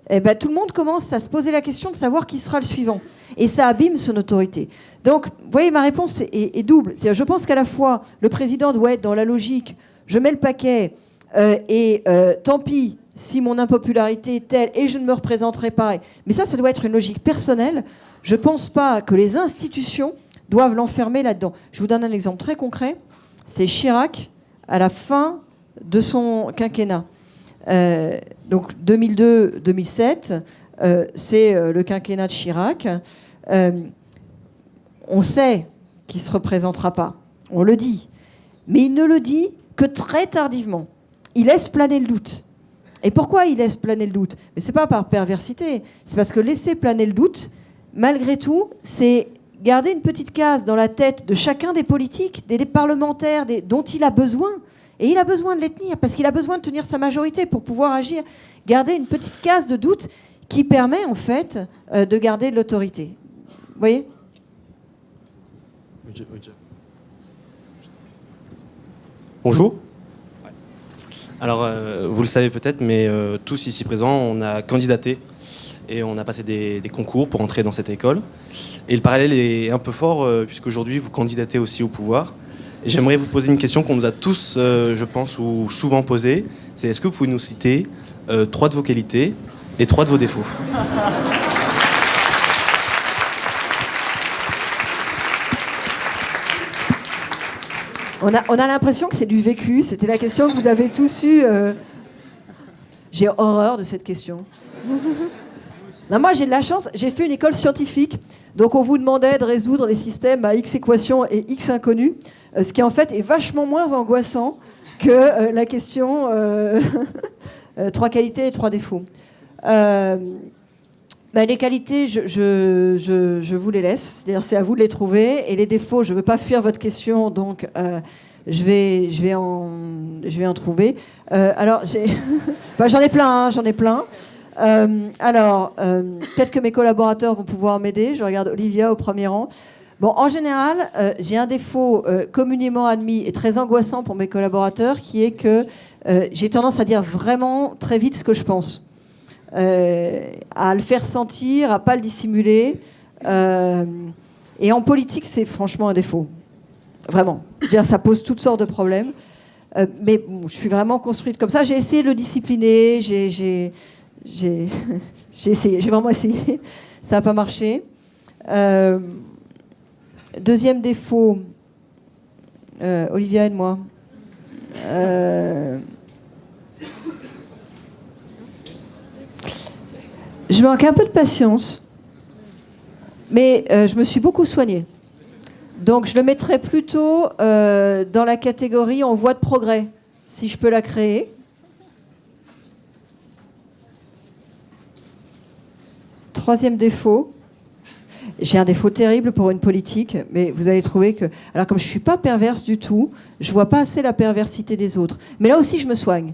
eh ben, tout le monde commence à se poser la question de savoir qui sera le suivant. Et ça abîme son autorité. Donc, vous voyez, ma réponse est double. C'est-à-dire, je pense qu'à la fois, le président doit être dans la logique, je mets le paquet, tant pis si mon impopularité est telle, et je ne me représenterai pas. Mais ça doit être une logique personnelle. Je ne pense pas que les institutions doivent l'enfermer là-dedans. Je vous donne un exemple très concret. C'est Chirac, à la fin de son quinquennat. Donc 2002-2007, c'est le quinquennat de Chirac. On sait qu'il ne se représentera pas, on le dit. Mais il ne le dit que très tardivement. Il laisse planer le doute. Et pourquoi il laisse planer le doute ? Mais ce n'est pas par perversité, c'est parce que laisser planer le doute, malgré tout, c'est garder une petite case dans la tête de chacun des politiques, des parlementaires dont il a besoin. Et il a besoin de les tenir, parce qu'il a besoin de tenir sa majorité pour pouvoir agir. Garder une petite case de doute qui permet, en fait, de garder de l'autorité. Vous voyez ? Okay. Bonjour. Alors, vous le savez peut-être, mais tous ici présents, on a candidaté et on a passé des concours pour entrer dans cette école. Et le parallèle est un peu fort puisqu'aujourd'hui vous candidatez aussi au pouvoir. Et j'aimerais vous poser une question qu'on nous a tous, je pense, ou souvent posée. C'est est-ce que vous pouvez nous citer 3 de vos qualités et 3 de vos défauts? On a l'impression que c'est du vécu. C'était la question que vous avez tous eue. J'ai horreur de cette question. Non, moi, j'ai de la chance. J'ai fait une école scientifique. Donc, on vous demandait de résoudre les systèmes à X équations et X inconnus. Ce qui, en fait, est vachement moins angoissant que la question 3 qualités et 3 défauts. Les qualités, je vous les laisse. C'est-à-dire, c'est à vous de les trouver. Et les défauts, je ne veux pas fuir votre question, donc je vais en trouver. Alors, j'en ai plein, j'en ai plein. Peut-être que mes collaborateurs vont pouvoir m'aider. Je regarde Olivia au premier rang. Bon, en général, j'ai un défaut communément admis et très angoissant pour mes collaborateurs, qui est que j'ai tendance à dire vraiment très vite ce que je pense. À le faire sentir, à pas le dissimuler. Et en politique, c'est franchement un défaut. Vraiment. C'est-à-dire, ça pose toutes sortes de problèmes. Mais bon, je suis vraiment construite comme ça. J'ai essayé de le discipliner. J'ai essayé. J'ai vraiment essayé. Ça n'a pas marché. Deuxième défaut. Olivia, aide-moi. Je manque un peu de patience, mais je me suis beaucoup soignée. Donc je le mettrais plutôt dans la catégorie en voie de progrès, si je peux la créer. Troisième défaut. J'ai un défaut terrible pour une politique, mais vous allez trouver que... Alors comme je ne suis pas perverse du tout, je ne vois pas assez la perversité des autres. Mais là aussi, je me soigne.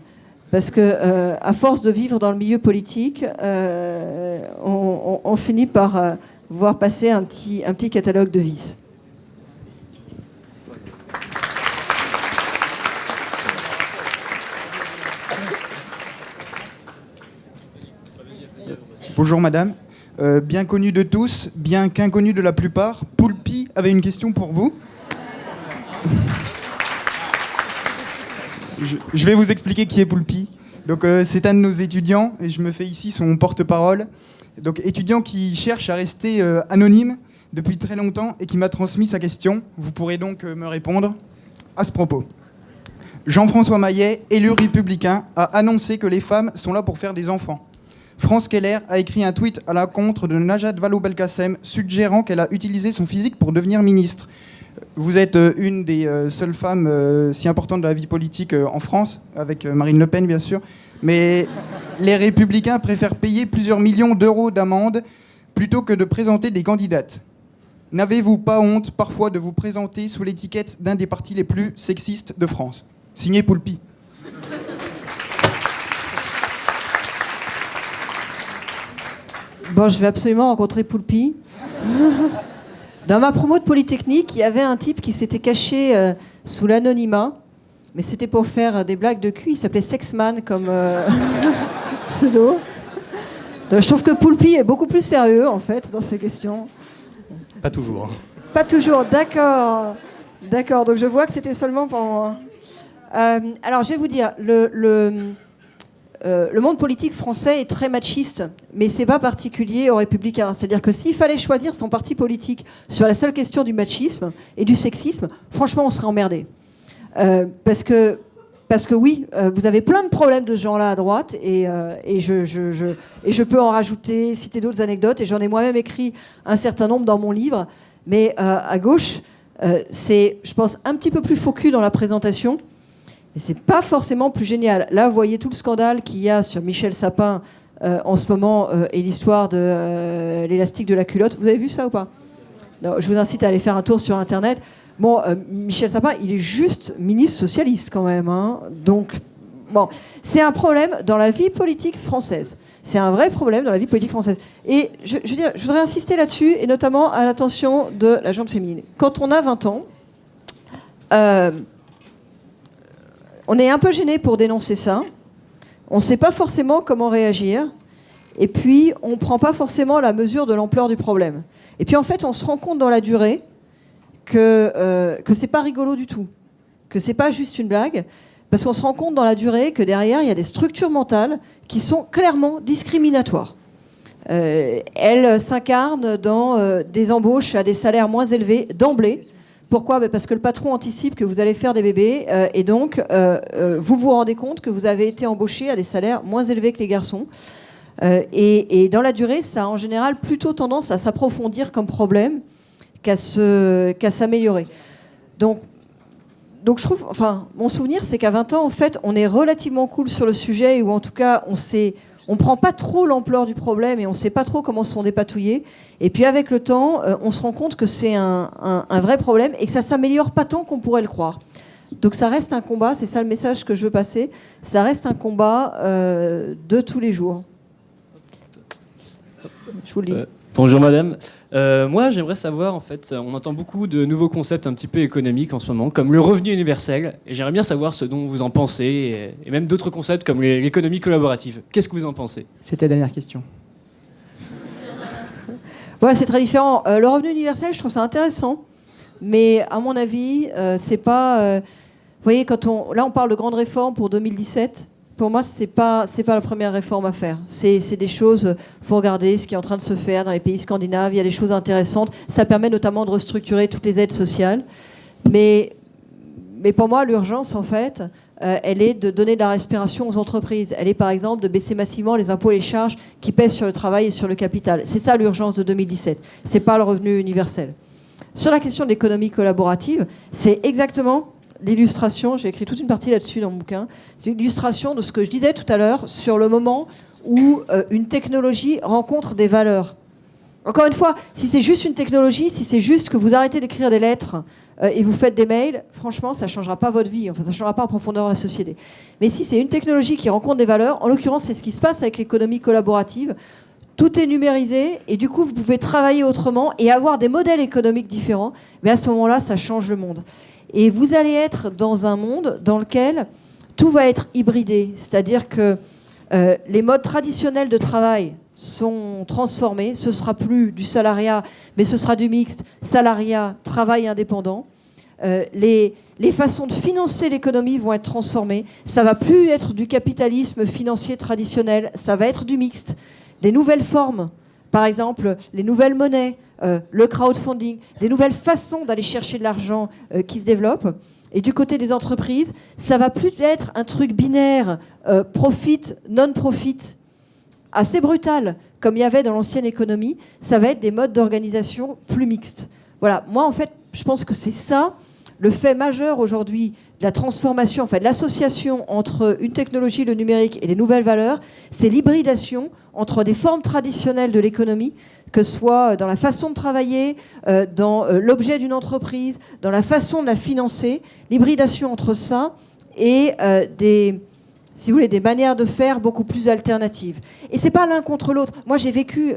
Parce que, à force de vivre dans le milieu politique, on finit par voir passer un petit catalogue de vices. Bonjour madame. Bien connu de tous, bien qu'inconnu de la plupart, Poulpi avait une question pour vous. Je vais vous expliquer qui est Poulpi. Donc, c'est un de nos étudiants, et je me fais ici son porte-parole. Donc, étudiant qui cherche à rester anonyme depuis très longtemps et qui m'a transmis sa question. Vous pourrez donc me répondre à ce propos. Jean-François Maillet, élu républicain, a annoncé que les femmes sont là pour faire des enfants. France Keller a écrit un tweet à l'encontre de Najat Vallaud-Belkacem, suggérant qu'elle a utilisé son physique pour devenir ministre. Vous êtes une des seules femmes si importantes de la vie politique en France, avec Marine Le Pen bien sûr, mais les Républicains préfèrent payer plusieurs millions d'euros d'amende plutôt que de présenter des candidates. N'avez-vous pas honte parfois de vous présenter sous l'étiquette d'un des partis les plus sexistes de France? Signé Poulpi. Bon, je vais absolument rencontrer Poulpi. Dans ma promo de Polytechnique, il y avait un type qui s'était caché sous l'anonymat, mais c'était pour faire des blagues de cul. Il s'appelait Sexman comme pseudo. Donc, je trouve que Poulpi est beaucoup plus sérieux, en fait, dans ces questions. Pas toujours. Pas toujours, d'accord. D'accord, donc je vois que c'était seulement pour moi. Alors, je vais vous dire, le monde politique français est très machiste, mais c'est pas particulier aux Républicains. C'est-à-dire que s'il fallait choisir son parti politique sur la seule question du machisme et du sexisme, franchement, on serait emmerdé. Parce que oui, vous avez plein de problèmes de ce genre-là à droite, et je peux en rajouter, citer d'autres anecdotes, et j'en ai moi-même écrit un certain nombre dans mon livre. Mais à gauche, c'est, je pense, un petit peu plus faux cul dans la présentation. Mais c'est pas forcément plus génial. Là, vous voyez tout le scandale qu'il y a sur Michel Sapin en ce moment et l'histoire de l'élastique de la culotte. Vous avez vu ça ou pas? Non, je vous incite à aller faire un tour sur Internet. Bon, Michel Sapin, il est juste ministre socialiste quand même. Hein. Donc, bon, c'est un problème dans la vie politique française. C'est un vrai problème dans la vie politique française. Et je voudrais insister là-dessus, et notamment à l'attention de la gente féminine. Quand on a 20 ans, on est un peu gêné pour dénoncer ça. On ne sait pas forcément comment réagir. et puis on ne prend pas forcément la mesure de l'ampleur du problème. Et puis en fait, on se rend compte dans la durée que c'est pas rigolo du tout, que c'est pas juste une blague, parce qu'on se rend compte dans la durée que derrière, il y a des structures mentales qui sont clairement discriminatoires. Elles s'incarnent dans des embauches à des salaires moins élevés d'emblée. Pourquoi ? Parce que le patron anticipe que vous allez faire des bébés et donc vous vous rendez compte que vous avez été embauché à des salaires moins élevés que les garçons. Et dans la durée, ça a en général plutôt tendance à s'approfondir comme problème qu'à s'améliorer. Donc je trouve, enfin, mon souvenir, c'est qu'à 20 ans, en fait, on est relativement cool sur le sujet, ou en tout cas, on prend pas trop l'ampleur du problème et on sait pas trop comment s'en dépatouiller. Et puis avec le temps, on se rend compte que c'est un vrai problème et que ça s'améliore pas tant qu'on pourrait le croire. Donc ça reste un combat, c'est ça le message que je veux passer, ça reste un combat de tous les jours. Je vous le dis. Bonjour madame. Moi j'aimerais savoir, en fait, on entend beaucoup de nouveaux concepts un petit peu économiques en ce moment, comme le revenu universel, et j'aimerais bien savoir ce dont vous en pensez, et même d'autres concepts comme l'économie collaborative. Qu'est-ce que vous en pensez ? C'était la dernière question. Voilà, c'est très différent. Le revenu universel, je trouve ça intéressant, mais à mon avis, c'est pas... vous voyez, là on parle de grandes réformes pour 2017. Pour moi, c'est pas la première réforme à faire. C'est des choses, faut regarder ce qui est en train de se faire dans les pays scandinaves. Il y a des choses intéressantes. Ça permet notamment de restructurer toutes les aides sociales. Mais pour moi, l'urgence, en fait, elle est de donner de la respiration aux entreprises. Elle est, par exemple, de baisser massivement les impôts et les charges qui pèsent sur le travail et sur le capital. C'est ça l'urgence de 2017. C'est pas le revenu universel. Sur la question de l'économie collaborative, c'est exactement l'illustration, j'ai écrit toute une partie là-dessus dans mon bouquin, c'est l'illustration de ce que je disais tout à l'heure sur le moment où une technologie rencontre des valeurs. Encore une fois, si c'est juste une technologie, si c'est juste que vous arrêtez d'écrire des lettres et vous faites des mails, franchement, ça ne changera pas votre vie, enfin, ça ne changera pas en profondeur la société. Mais si c'est une technologie qui rencontre des valeurs, en l'occurrence, c'est ce qui se passe avec l'économie collaborative. Tout est numérisé et du coup, vous pouvez travailler autrement et avoir des modèles économiques différents. Mais à ce moment-là, ça change le monde. Et vous allez être dans un monde dans lequel tout va être hybridé. C'est-à-dire que les modes traditionnels de travail sont transformés. Ce ne sera plus du salariat, mais ce sera du mixte, salariat, travail indépendant. Les façons de financer l'économie vont être transformées. Ça ne va plus être du capitalisme financier traditionnel, ça va être du mixte. Des nouvelles formes, par exemple les nouvelles monnaies, le crowdfunding, des nouvelles façons d'aller chercher de l'argent qui se développent. Et du côté des entreprises, ça va plus être un truc binaire, profit, non-profit, assez brutal, comme il y avait dans l'ancienne économie. Ça va être des modes d'organisation plus mixtes. Voilà, moi en fait, je pense que c'est ça le fait majeur aujourd'hui de la transformation, en fait, l'association entre une technologie, le numérique et les nouvelles valeurs, c'est l'hybridation entre des formes traditionnelles de l'économie, que ce soit dans la façon de travailler, dans l'objet d'une entreprise, dans la façon de la financer, l'hybridation entre ça et si vous voulez, des manières de faire beaucoup plus alternatives. Et c'est pas l'un contre l'autre. Moi, j'ai vécu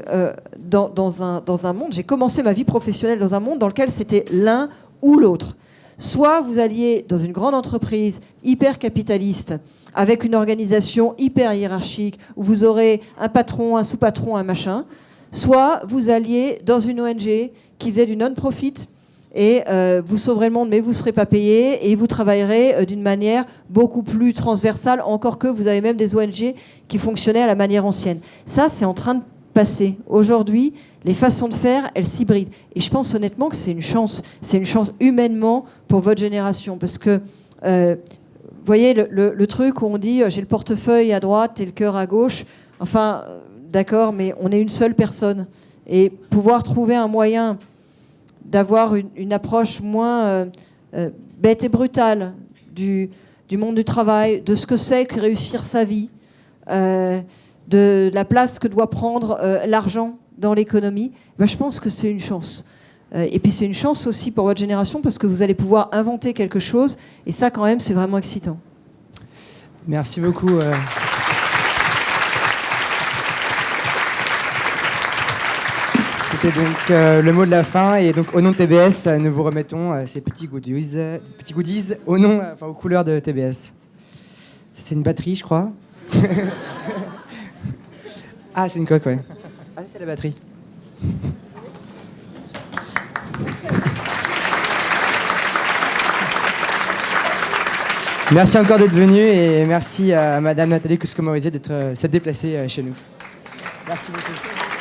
dans un monde, j'ai commencé ma vie professionnelle dans un monde dans lequel c'était l'un ou l'autre. Soit vous alliez dans une grande entreprise hyper capitaliste, avec une organisation hyper hiérarchique, où vous aurez un patron, un sous-patron, un machin, soit vous alliez dans une ONG qui faisait du non-profit, et vous sauverez le monde, mais vous ne serez pas payé, et vous travaillerez d'une manière beaucoup plus transversale, encore que vous avez même des ONG qui fonctionnaient à la manière ancienne. Ça, c'est en train de passer. Aujourd'hui, les façons de faire, elles s'hybrident. Et je pense honnêtement que c'est une chance humainement pour votre génération. Parce que, vous voyez, le truc où on dit j'ai le portefeuille à droite et le cœur à gauche, enfin, d'accord, mais on est une seule personne. Et pouvoir trouver un moyen d'avoir une approche moins bête et brutale du monde du travail, de ce que c'est que réussir sa vie, de la place que doit prendre l'argent dans l'économie, ben je pense que c'est une chance. Et puis c'est une chance aussi pour votre génération parce que vous allez pouvoir inventer quelque chose et ça quand même c'est vraiment excitant. Merci beaucoup. C'était donc le mot de la fin et donc au nom de TBS, nous vous remettons ces petits goodies au nom, aux couleurs de TBS. C'est une batterie, je crois. Ah, c'est une coque, ouais. Ah, c'est la batterie. Merci encore d'être venu et merci à Madame Nathalie Kouskomorizé d'être s'être déplacée chez nous. Merci beaucoup.